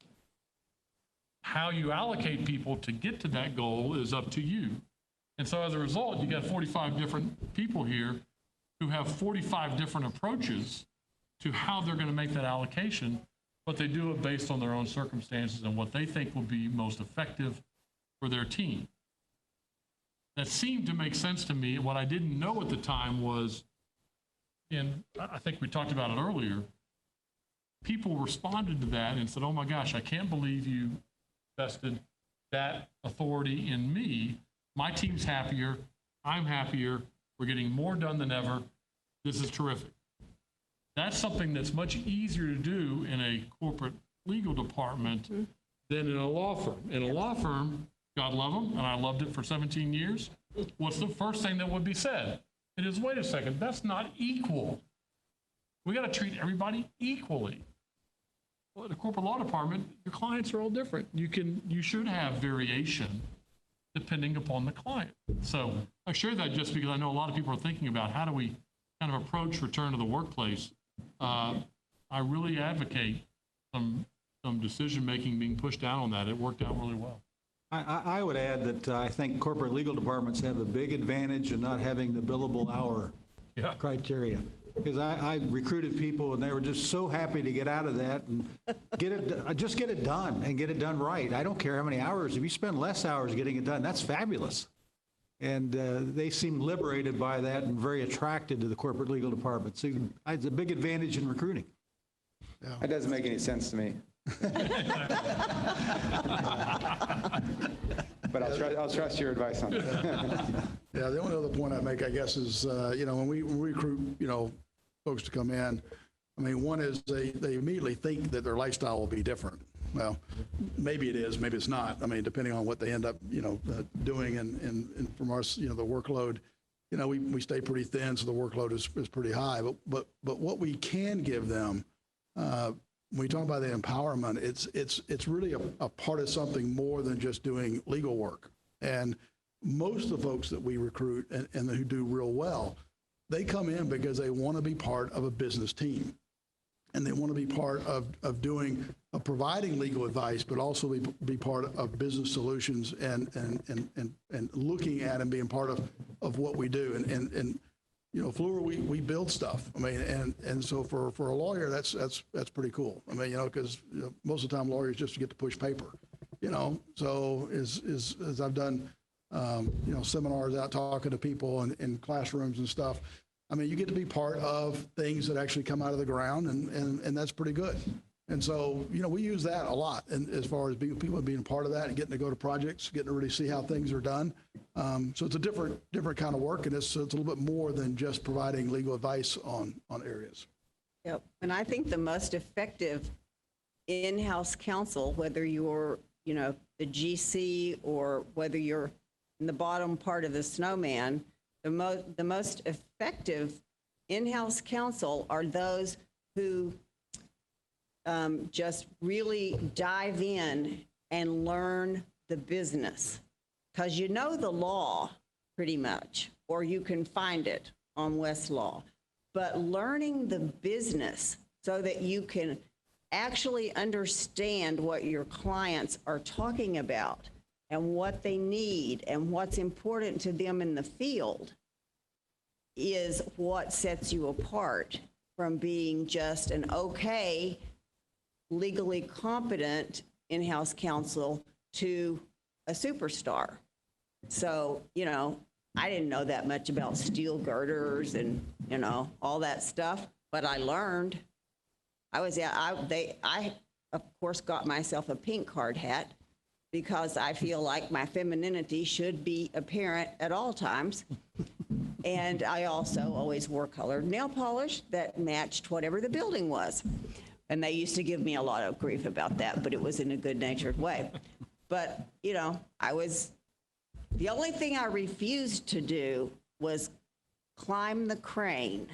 How you allocate people to get to that goal is up to you. And so as a result, you got 45 different people here who have 45 different approaches to how they're going to make that allocation, but they do it based on their own circumstances and what they think will be most effective for their team. That seemed to make sense to me. What I didn't know at the time was, and I think we talked about it earlier, people responded to that and said, oh my gosh, I can't believe you vested that authority in me. My team's happier, I'm happier, we're getting more done than ever. This is terrific. That's something that's much easier to do in a corporate legal department than in a law firm. In a law firm, God love them, and I loved it for 17 years, what's the first thing that would be said? It is, wait a second, that's not equal. We got to treat everybody equally. Well, in the corporate law department, your clients are all different. You should have variation depending upon the client. So I share that just because I know a lot of people are thinking about how do we kind of approach return to the workplace. I really advocate some decision-making being pushed down on that. It worked out really well. I would add that I think corporate legal departments have a big advantage in not having the billable hour criteria. Because I recruited people and they were just so happy to get out of that and just get it done and get it done right. I don't care how many hours. If you spend less hours getting it done, that's fabulous. And they seem liberated by that and very attracted to the corporate legal department. So it's a big advantage in recruiting. That doesn't make any sense to me. But I'll trust your advice on that. Yeah, the only other point I'd make, I guess, is, when we recruit, folks to come in, I mean, one is they immediately think that their lifestyle will be different. Well, maybe it is, maybe it's not. I mean, depending on what they end up, doing and from our, the workload, we stay pretty thin, so the workload is pretty high. But what we can give them, when we talk about the empowerment, it's really a part of something more than just doing legal work. And most of the folks that we recruit and who do real well, they come in because they want to be part of a business team. And they want to be part of providing legal advice, but also be part of business solutions and looking at and being part of what we do. And Fluor, we build stuff. I mean, and so for a lawyer, that's pretty cool. I mean, because most of the time lawyers just get to push paper. So as I've done, seminars out talking to people in classrooms and stuff. I mean, you get to be part of things that actually come out of the ground, and that's pretty good. And so, we use that a lot, and as far as people being part of that and getting to go to projects, getting to really see how things are done. So it's a different kind of work, and it's a little bit more than just providing legal advice on areas. Yep, and I think the most effective in-house counsel, whether you're, the GC or whether you're in the bottom part of the snowman, the most effective in-house counsel are those who just really dive in and learn the business, because the law pretty much, or you can find it on Westlaw, but learning the business so that you can actually understand what your clients are talking about and what they need and what's important to them in the field is what sets you apart from being just an legally competent in-house counsel to a superstar. So, I didn't know that much about steel girders and, all that stuff, but I learned. I of course got myself a pink card hat because I feel like my femininity should be apparent at all times. And I also always wore colored nail polish that matched whatever the building was. And they used to give me a lot of grief about that, but it was in a good-natured way. But, the only thing I refused to do was climb the crane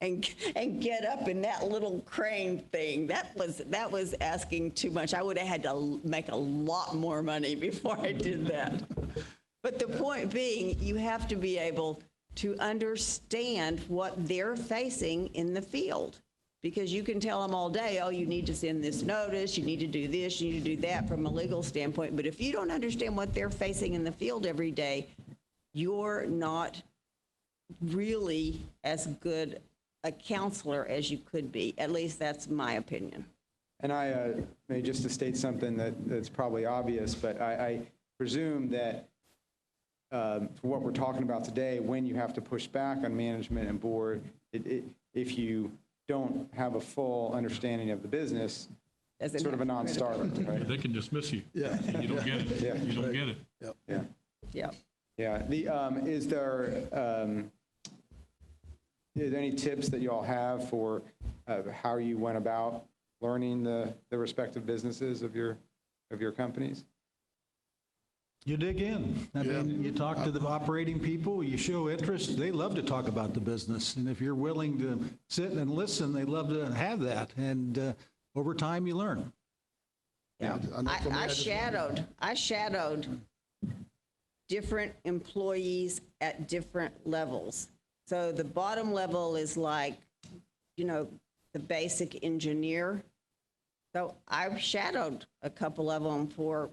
and get up in that little crane thing. That was asking too much. I would have had to make a lot more money before I did that. But the point being, you have to be able to understand what they're facing in the field. Because you can tell them all day, oh, you need to send this notice, you need to do this, you need to do that from a legal standpoint. But if you don't understand what they're facing in the field every day, you're not really as good a counselor as you could be. At least that's my opinion. And I may just to state something that's probably obvious, but I presume that for what we're talking about today, when you have to push back on management and board, if you don't have a full understanding of the business, it's sort of a non-starter, right? They can dismiss you. Yeah. You don't get it. Yeah. You don't get it. Yeah. Yeah. Yeah. Is there any tips that you all have for how you went about learning the respective businesses of your companies? You dig in. I mean, you talk to the operating people, you show interest. They love to talk about the business. And if you're willing to sit and listen, they love to have that. And over time, you learn. Yeah. I shadowed different employees at different levels. So the bottom level is like, the basic engineer. So I've shadowed a couple of them for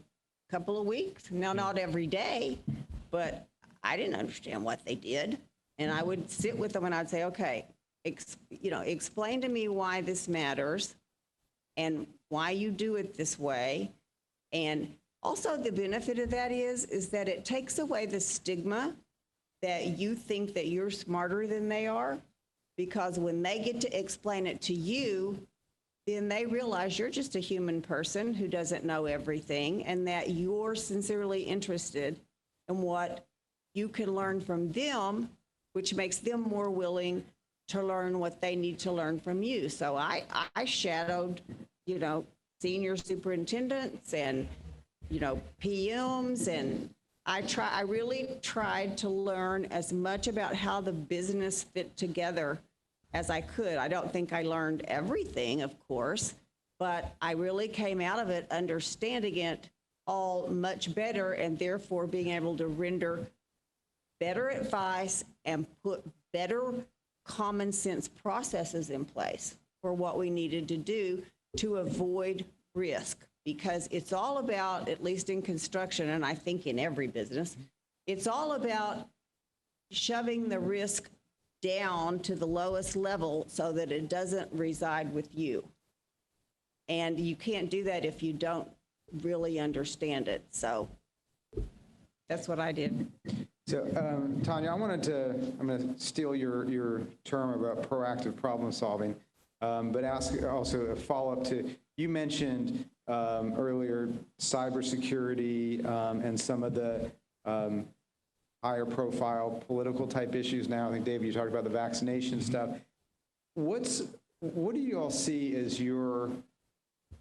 couple of weeks. Now, not every day, but I didn't understand what they did. And I would sit with them and I'd say, okay, explain to me why this matters and why you do it this way. And also the benefit of that is that it takes away the stigma that you think that you're smarter than they are, because when they get to explain it to you, then they realize you're just a human person who doesn't know everything, and that you're sincerely interested in what you can learn from them, which makes them more willing to learn what they need to learn from you. So I shadowed, senior superintendents and, PMs, and I really tried to learn as much about how the business fit together as I could. I don't think I learned everything, of course, but I really came out of it understanding it all much better, and therefore being able to render better advice and put better common sense processes in place for what we needed to do to avoid risk. Because it's all about, at least in construction, and I think in every business, it's all about shoving the risk down to the lowest level so that it doesn't reside with you. And you can't do that if you don't really understand it. So that's what I did. So, Tanya, I'm going to steal your term about proactive problem solving, but ask also a follow-up to, you mentioned earlier cybersecurity and some of the higher profile political type issues now. I think, David, you talked about the vaccination stuff. What do you all see as your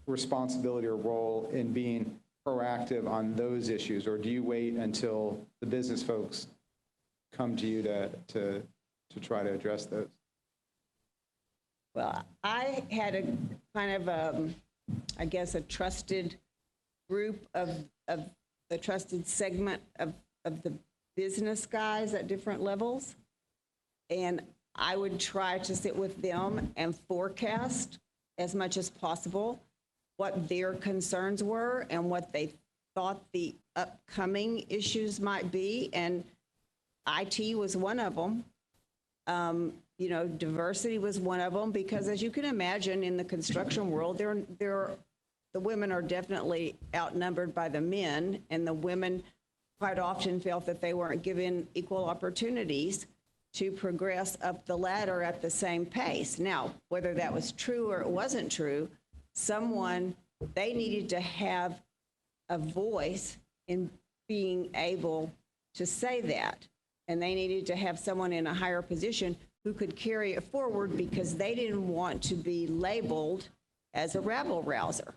responsibility or role in being proactive on those issues, or do you wait until the business folks come to you to try to address those? Well, I had a kind of I guess a trusted group of the trusted segment of the business guys at different levels, and I would try to sit with them and forecast as much as possible what their concerns were and what they thought the upcoming issues might be. And IT was one of them. Diversity was one of them, because as you can imagine, in the construction world, there the women are definitely outnumbered by the men, and the women quite often felt that they weren't given equal opportunities to progress up the ladder at the same pace. Now, whether that was true or it wasn't true, they needed to have a voice in being able to say that. And they needed to have someone in a higher position who could carry it forward because they didn't want to be labeled as a rabble-rouser.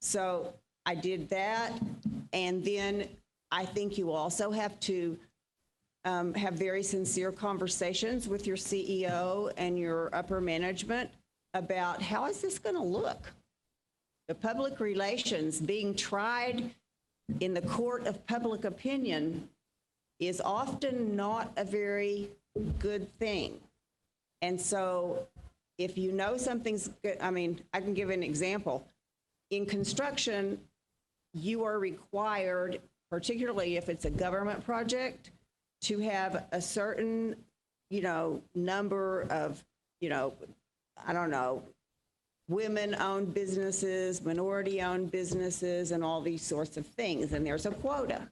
So I did that, and then I think you also have to have very sincere conversations with your CEO and your upper management about how is this going to look? The public relations being tried in the court of public opinion is often not a very good thing. And so if you know something's good, I mean, I can give an example. In construction, you are required, particularly if it's a government project, to have a certain, number of, I don't know, women-owned businesses, minority-owned businesses, and all these sorts of things. And there's a quota.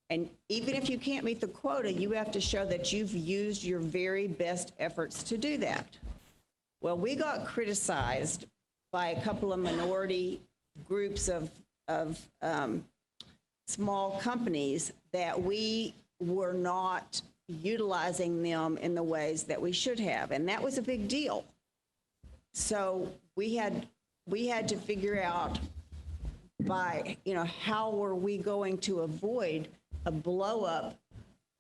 And even if you can't meet the quota, you have to show that you've used your very best efforts to do that. Well, we got criticized by a couple of minority groups of small companies that we were not utilizing them in the ways that we should have. And that was a big deal. So we had to figure out how were we going to avoid a blow up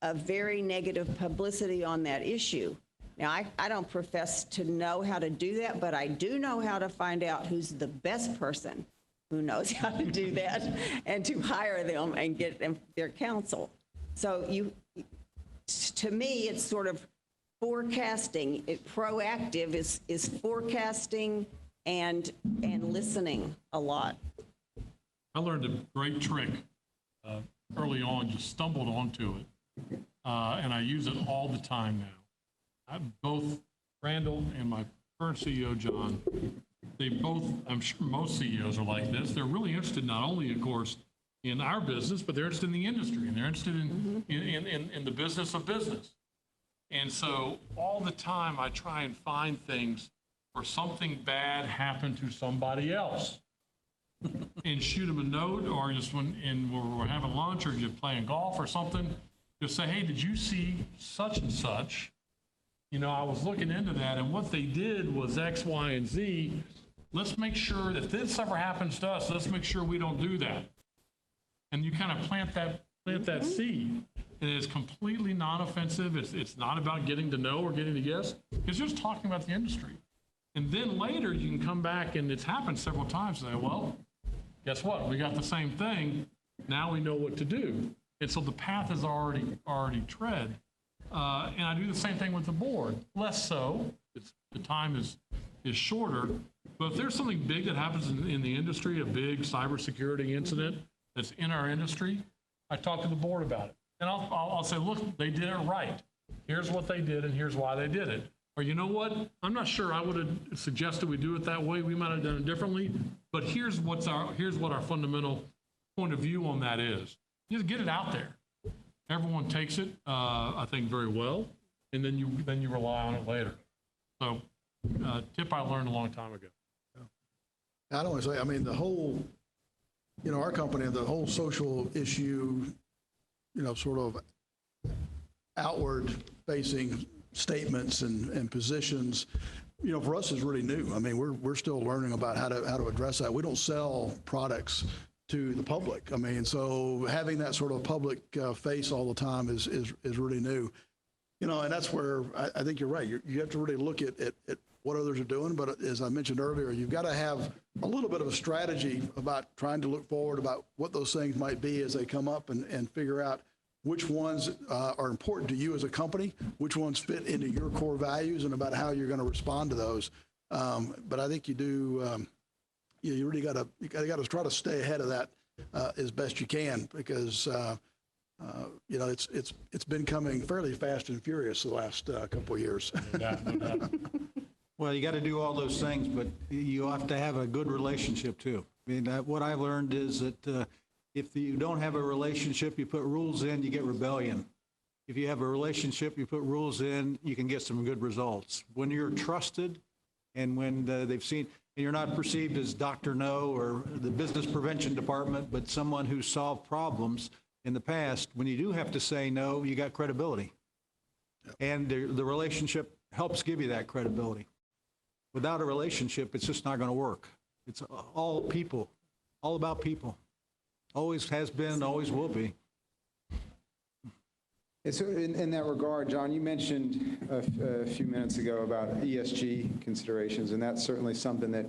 of very negative publicity on that issue. Now, I don't profess to know how to do that, but I do know how to find out who's the best person who knows how to do that and to hire them and get them their counsel. So to me, it's sort of forecasting. Proactive is forecasting and listening a lot. I learned a great trick early on, just stumbled onto it, and I use it all the time now. Both Randall and my current CEO, John, they both, I'm sure most CEOs are like this, they're really interested not only, of course, in our business, but they're interested in the industry, and they're interested in the business of business. And so all the time I try and find things where something bad happened to somebody else and shoot them a note, or just when we're having lunch or just playing golf or something, just say, hey, did you see such and such? I was looking into that, and what they did was X, Y, and Z. Let's make sure that if this ever happens to us, let's make sure we don't do that. And you kind of plant that seed, and it's completely non-offensive. It's not about getting to know or getting to guess. It's just talking about the industry. And then later you can come back, and it's happened several times, and say, well, guess what? We got the same thing. Now we know what to do. And so the path is already tread. And I do the same thing with the board. Less so. The time is shorter. But if there's something big that happens in the industry, a big cybersecurity incident that's in our industry, I talk to the board about it. And I'll say, look, they did it right. Here's what they did, and here's why they did it. Or you know what? I'm not sure I would have suggested we do it that way. We might have done it differently. But here's what our fundamental point of view on that is. Just get it out there. Everyone takes it, I think, very well, and then you rely on it later. So, tip I learned a long time ago. I don't want to say, I mean, the whole, our company, the whole social issue, sort of outward facing statements and positions, for us is really new. I mean, we're still learning about how to address that. We don't sell products to the public. I mean, so having that sort of public face all the time is really new. And that's where I think you're right. You have to really look at what others are doing. But as I mentioned earlier, you've got to have a little bit of a strategy about trying to look forward about what those things might be as they come up and figure out which ones are important to you as a company, which ones fit into your core values, and about how you're going to respond to those. But I think you do. You really got to try to stay ahead of that as best you can, because it's been coming fairly fast and furious the last couple of years. No doubt. Well, you got to do all those things, but you have to have a good relationship too. I mean, what I've learned is that if you don't have a relationship, you put rules in, you get rebellion. If you have a relationship, you put rules in, you can get some good results. When you're trusted and when they've seen, and you're not perceived as Dr. No or the business prevention department, but someone who's solved problems in the past, when you do have to say no, you got credibility. And the relationship helps give you that credibility. Without a relationship, it's just not going to work. It's all people, all about people. Always has been, always will be. And so in that regard, John, you mentioned a few minutes ago about ESG considerations, and that's certainly something that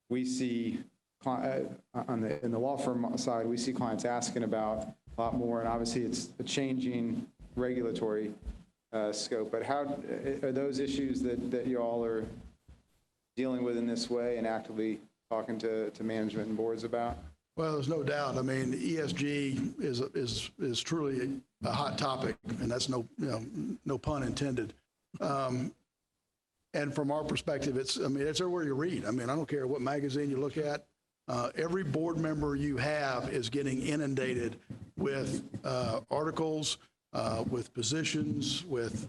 we see in the law firm side, we see clients asking about a lot more, and obviously it's a changing regulatory scope. But how are those issues that you all are dealing with in this way and actively talking to management and boards about? Well, there's no doubt. I mean, ESG is truly a hot topic, and that's no pun intended. And from our perspective, it's everywhere you read. I mean, I don't care what magazine you look at. Every board member you have is getting inundated with articles, with positions, with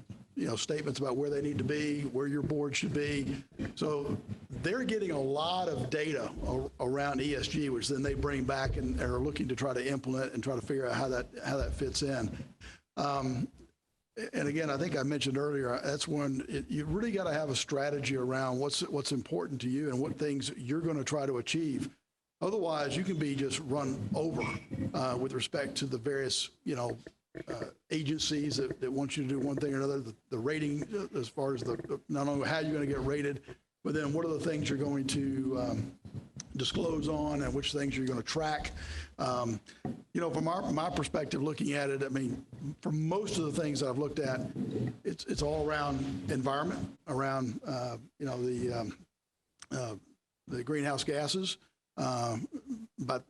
statements about where they need to be, where your board should be. So they're getting a lot of data around ESG, which then they bring back and are looking to try to implement and try to figure out how that fits in. And again, I think I mentioned earlier, that's when you really got to have a strategy around what's important to you and what things you're going to try to achieve. Otherwise, you can be just run over with respect to the various, agencies that want you to do one thing or another, the rating as far as not only how you're going to get rated, but then what are the things you're going to disclose on and which things you're going to track. From my perspective, looking at it, I mean, for most of the things that I've looked at, it's all around environment, around the greenhouse gases. But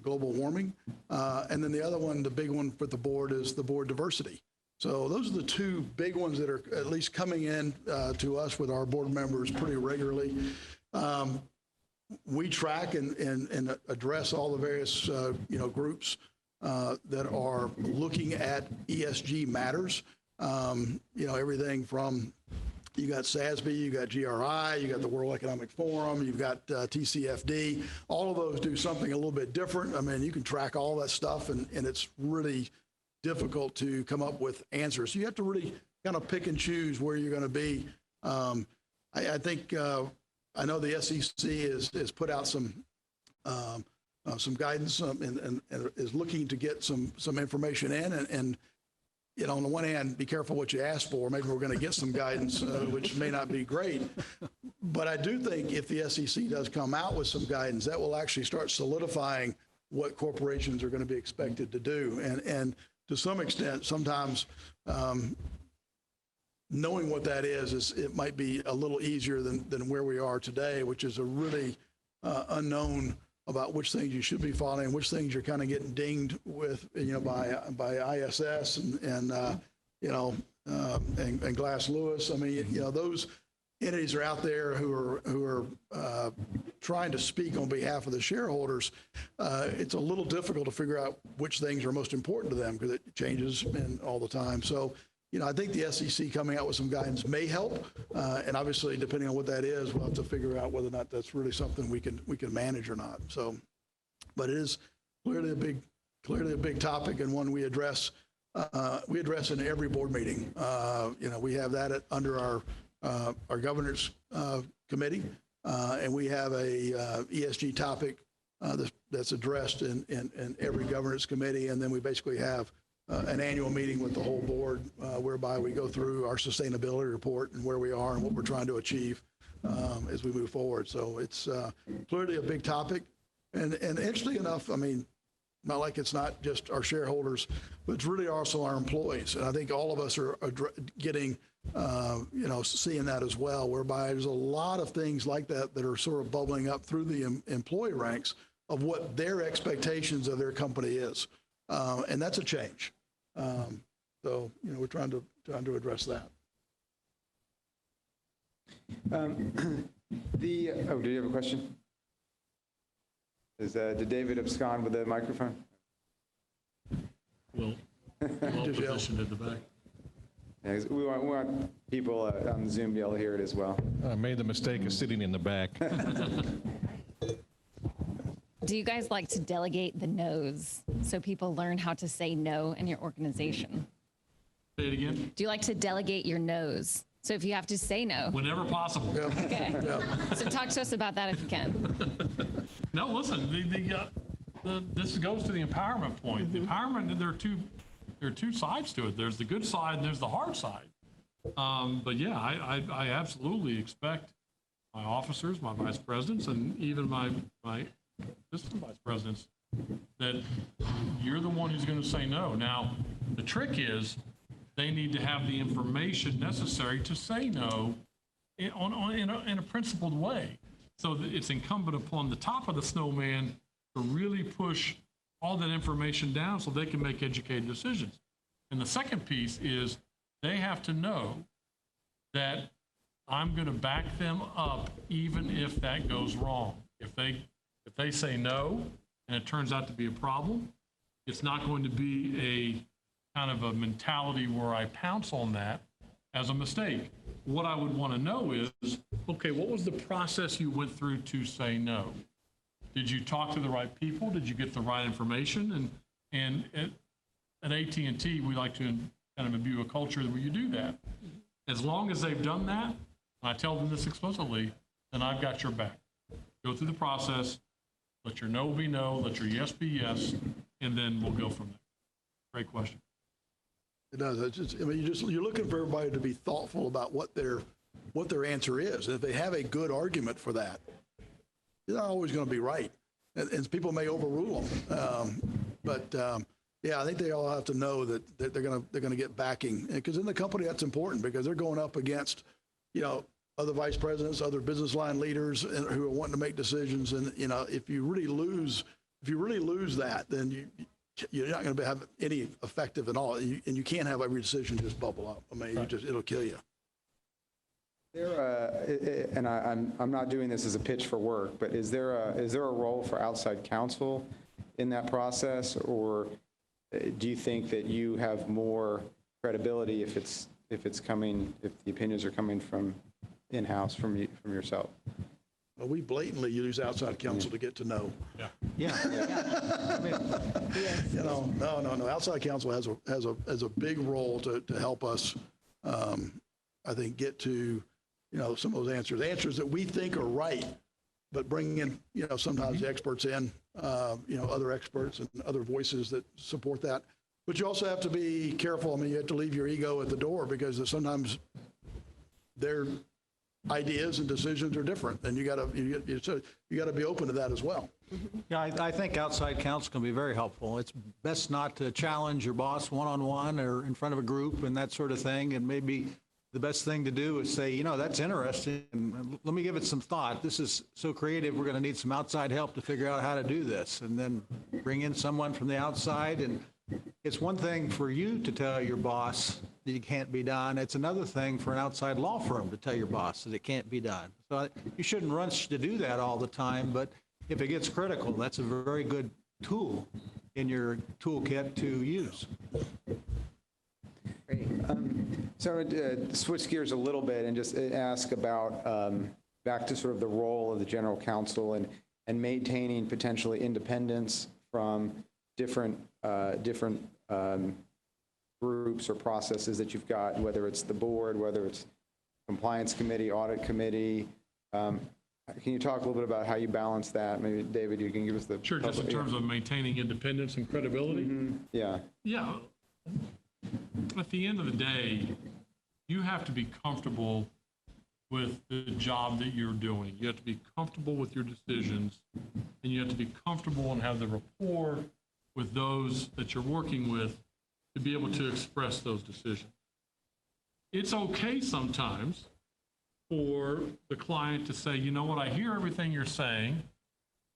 global warming, and then the other one, the big one for the board, is the board diversity. So those are the two big ones that are at least coming in to us with our board members pretty regularly. We track and address all the various groups that are looking at ESG matters. Everything from you got SASB, you got GRI, you got the World Economic Forum, you've got TCFD. All of those do something a little bit different. I mean, you can track all that stuff, and it's really difficult to come up with answers. So you have to really kind of pick and choose where you're going to be. I think I know the SEC has put out some guidance and is looking to get some information in, and on the one hand, be careful what you ask for. Maybe we're going to get some guidance, which may not be great. But I do think if the SEC does come out with some guidance, that will actually start solidifying what corporations are going to be expected to do. And to some extent, sometimes knowing what that is it might be a little easier than where we are today, which is a really unknown about which things you should be following, which things you're kind of getting dinged with, by ISS and Glass Lewis. I mean, those entities are out there who are trying to speak on behalf of the shareholders. It's a little difficult to figure out which things are most important to them because it changes all the time. So, I think the SEC coming out with some guidance may help, and obviously, depending on what that is, we'll have to figure out whether or not that's really something we can manage or not. So, but it is clearly a big topic and one we address in every board meeting. We have that under our governance committee, and we have a ESG topic that's addressed in every governance committee, and then we basically have an annual meeting with the whole board whereby we go through our sustainability report and where we are and what we're trying to achieve as we move forward. So it's clearly a big topic. And interestingly enough, I mean, not like it's not just our shareholders, but it's really also our employees. And I think all of us are getting, seeing that as well, whereby there's a lot of things like that that are sort of bubbling up through the employee ranks of what their expectations of their company is. And that's a change. So, we're trying to address that. Do you have a question? Did David abscond with the microphone? Well positioned at the back. Yeah, 'cause we want people on Zoom to be able to hear it as well. I made the mistake of sitting in the back. Do you guys like to delegate the no's so people learn how to say no in your organization? Say it again. Do you like to delegate your no's? So if you have to say no. Whenever possible. Okay. So talk to us about that if you can. No, listen, this goes to the empowerment point. The empowerment, there are two sides to it. There's the good side and there's the hard side. But yeah, I absolutely expect my officers, my vice presidents, and even my assistant vice presidents that you're the one who's going to say no. Now, the trick is they need to have the information necessary to say no in a principled way. So that it's incumbent upon the top of the snowman to really push all that information down so they can make educated decisions. And the second piece is they have to know that I'm going to back them up even if that goes wrong. If they say no and it turns out to be a problem, it's not going to be a kind of a mentality where I pounce on that as a mistake. What I would want to know is, okay, what was the process you went through to say no? Did you talk to the right people? Did you get the right information? And at AT&T, we like to kind of imbue a culture where you do that. As long as they've done that, and I tell them this explicitly, then I've got your back. Go through the process, let your no be no, let your yes be yes, and then we'll go from there. Great question. It does. It's just, I mean, you're looking for everybody to be thoughtful about what their answer is. And if they have a good argument for that, you're not always going to be right, and people may overrule them. Yeah, I think they all have to know that they're going to get backing, because in the company that's important, because they're going up against, other vice presidents, other business line leaders who are wanting to make decisions, and if you really lose that, then you're not going to have any effective at all, and you can't have every decision just bubble up. I mean, it'll kill you. And I'm not doing this as a pitch for work, but is there a role for outside counsel in that process, or do you think that you have more credibility if the opinions are coming from in-house from yourself? Well, we blatantly use outside counsel to get to know. Yeah. No. Outside counsel has a big role to help us, I think, get to some of those answers that we think are right, but bringing in sometimes the experts in, other experts and other voices that support that. But you also have to be careful. I mean, you have to leave your ego at the door, because sometimes their ideas and decisions are different, and you got to be open to that as well. Yeah, I think outside counsel can be very helpful. It's best not to challenge your boss one-on-one or in front of a group and that sort of thing. And maybe the best thing to do is say, that's interesting. Let me give it some thought. This is so creative. We're going to need some outside help to figure out how to do this. And then bring in someone from the outside. And it's one thing for you to tell your boss that it can't be done. It's another thing for an outside law firm to tell your boss that it can't be done. So you shouldn't rush to do that all the time. But if it gets critical, that's a very good tool in your toolkit to use. Great. So switch gears a little bit and just ask about back to sort of the role of the general counsel and maintaining potentially independence from different groups or processes that you've got, whether it's the board, whether it's compliance committee, audit committee. Can you talk a little bit about how you balance that? Maybe, David, you can give us the... Sure, just in terms of maintaining independence and credibility? Mm-hmm. Yeah. Yeah. At the end of the day, you have to be comfortable with the job that you're doing. You have to be comfortable with your decisions, and you have to be comfortable and have the rapport with those that you're working with to be able to express those decisions. It's okay sometimes for the client to say, you know what, I hear everything you're saying,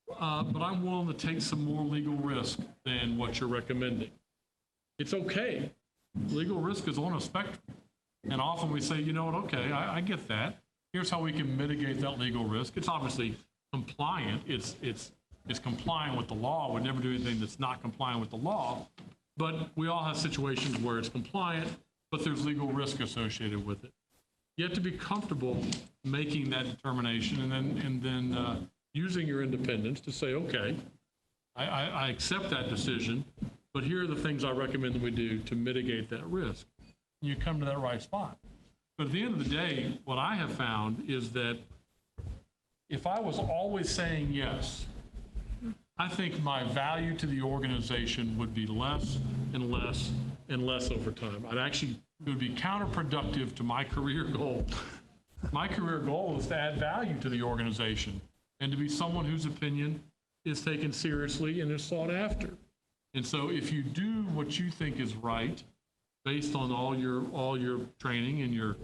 but I'm willing to take some more legal risk than what you're recommending. It's okay. Legal risk is on a spectrum. And often we say, you know what, okay, I get that. here's how we can mitigate that legal risk. It's obviously compliant. It's compliant with the law. We never do anything that's not compliant with the law. But we all have situations where it's compliant, but there's legal risk associated with it. You have to be comfortable making that determination and then using your independence to say, okay, I accept that decision, but here are the things I recommend that we do to mitigate that risk. And you come to that right spot. But at the end of the day, what I have found is that if I was always saying yes, I think my value to the organization would be less and less and less over time. It would be counterproductive to my career goal. My career goal is to add value to the organization and to be someone whose opinion is taken seriously and is sought after. And so if you do what you think is right, based on all your training and your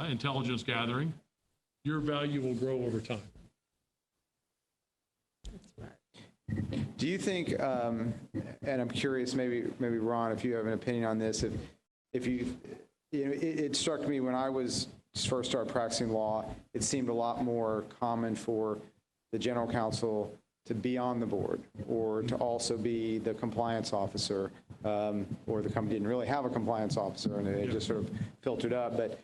intelligence gathering, your value will grow over time. Do you think, and I'm curious, maybe Ron, if you have an opinion on this, if you know, it struck me when I was first started practicing law, it seemed a lot more common for the general counsel to be on the board or to also be the compliance officer, or the company didn't really have a compliance officer and it just sort of filtered up, but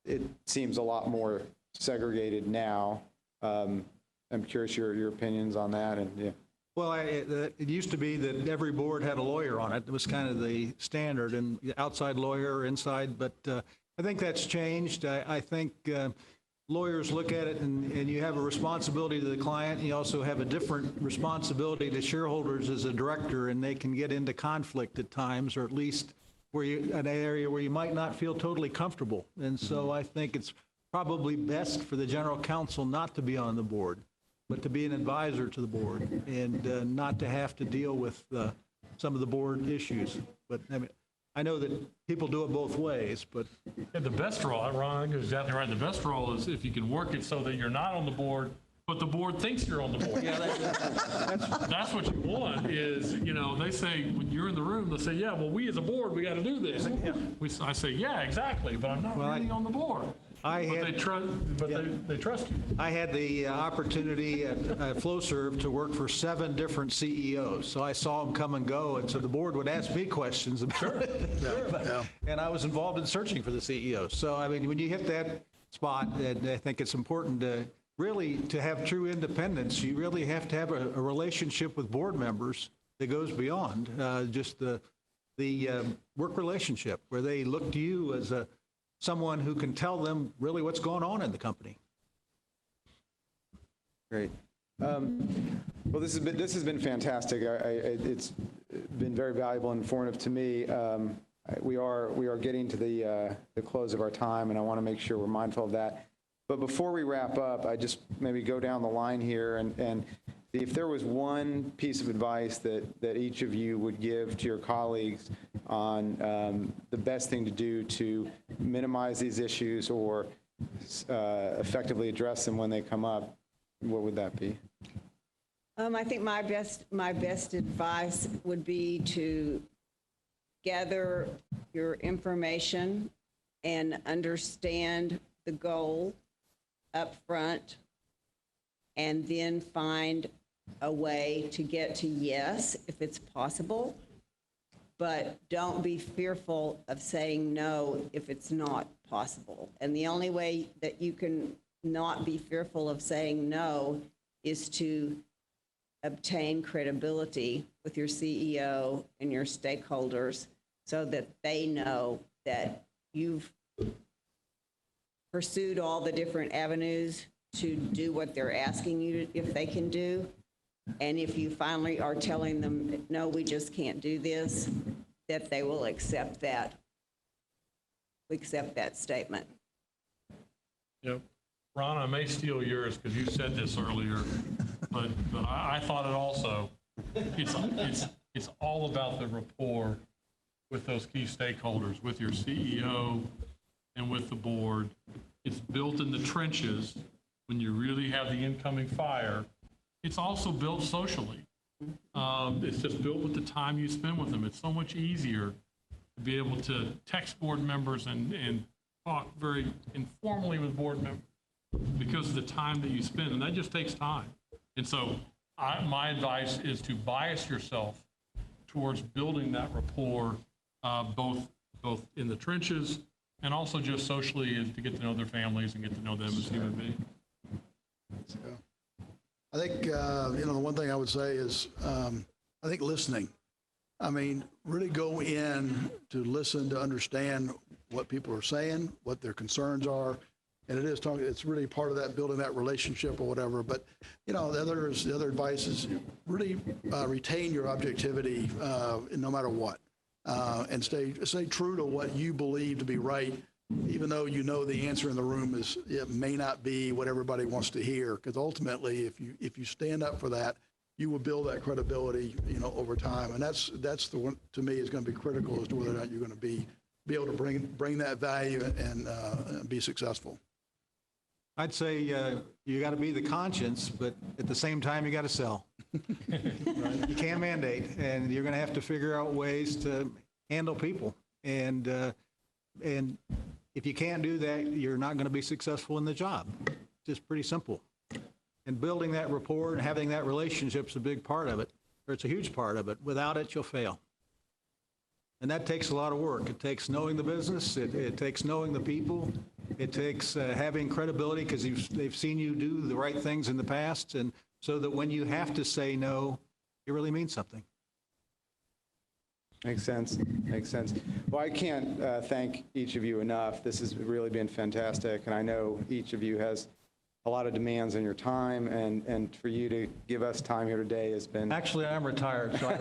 it seems a lot more segregated now. I'm curious your opinions on that. And yeah. Well, it used to be that every board had a lawyer on it. It was kind of the standard, and outside lawyer, inside, but I think that's changed. I think lawyers look at it, and you have a responsibility to the client. You also have a different responsibility to shareholders as a director, and they can get into conflict at times, or at least an area where you might not feel totally comfortable. And so I think it's probably best for the general counsel not to be on the board, but to be an advisor to the board and not to have to deal with some of the board issues. But I mean, I know that people do it both ways, but. Yeah, the best role, Ron is exactly right. The best role is if you can work it so that you're not on the board, but the board thinks you're on the board. Yeah, that's what you want is, you know, they say, when you're in the room, they say, yeah, well, we as a board, we got to do this. Yeah. I say, yeah, exactly, but I'm not really on the board. They trust you. I had the opportunity at FlowServe to work for 7 different CEOs. So I saw them come and go, and so the board would ask me questions about it. Yeah. And I was involved in searching for the CEO. So, I mean, when you hit that spot, I think it's important to really, to have true independence, you really have to have a relationship with board members that goes beyond just the work relationship, where they look to you as someone who can tell them really what's going on in the company. Great. Well, this has been fantastic. It's been very valuable and informative to me. We are getting to the close of our time, and I want to make sure we're mindful of that. But before we wrap up, I just maybe go down the line here and if there was one piece of advice that each of you would give to your colleagues on the best thing to do to minimize these issues or effectively address them when they come up, what would that be? I think my best advice would be to gather your information and understand the goal up front, and then find a way to get to yes if it's possible, but don't be fearful of saying no if it's not possible. And the only way that you can not be fearful of saying no is to obtain credibility with your CEO and your stakeholders so that they know that you've pursued all the different avenues to do what they're asking you to, if they can do. And if you finally are telling them, no, we just can't do this, that they will accept that statement. Yep. Ron, I may steal yours because you said this earlier, but I thought it also. It's all about the rapport with those key stakeholders, with your CEO and with the board. It's built in the trenches when you really have the incoming fire. It's also built socially. It's just built with the time you spend with them. It's so much easier to be able to text board members and talk very informally with board members because of the time that you spend, and that just takes time. And so my advice is to bias yourself towards building that rapport, both in the trenches and also just socially, and to get to know their families and get to know them as human beings. I think, the one thing I would say is, I think listening. I mean, really go in to listen, to understand what people are saying, what their concerns are. And it's really part of that, building that relationship or whatever. But, the other advice is really retain your objectivity no matter what. And stay true to what you believe to be right, even though the answer in the room it may not be what everybody wants to hear. Because ultimately, if you stand up for that, you will build that credibility, over time. And that's the one, to me, is going to be critical as to whether or not you're going to be able to bring that value and be successful. I'd say you got to be the conscience, but at the same time, you got to sell. Right? You can't mandate, and you're going to have to figure out ways to handle people. And if you can't do that, you're not going to be successful in the job. Just pretty simple. And building that rapport and having that relationship is a big part of it, or it's a huge part of it. Without it, you'll fail. And that takes a lot of work. It takes knowing the business. It takes knowing the people. It takes having credibility because they've seen you do the right things in the past, and so that when you have to say no, it really means something. Makes sense. Well, I can't thank each of you enough. This has really been fantastic, and I know each of you has a lot of demands on your time, and for you to give us time here today has been... Actually, I'm retired, so well,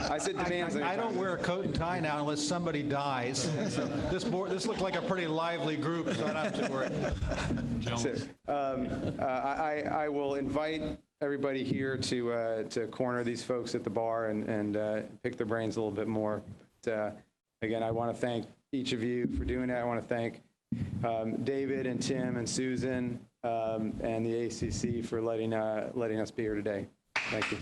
I said demands on your I don't time. wear a coat and tie now unless somebody dies. So this looked like a pretty lively group, so I don't have to worry. Jealous. I will invite everybody here to corner these folks at the bar and pick their brains a little bit more. But, again, I want to thank each of you for doing that. I want to thank David and Tim and Susan and the ACC for letting us be here today. Thank you.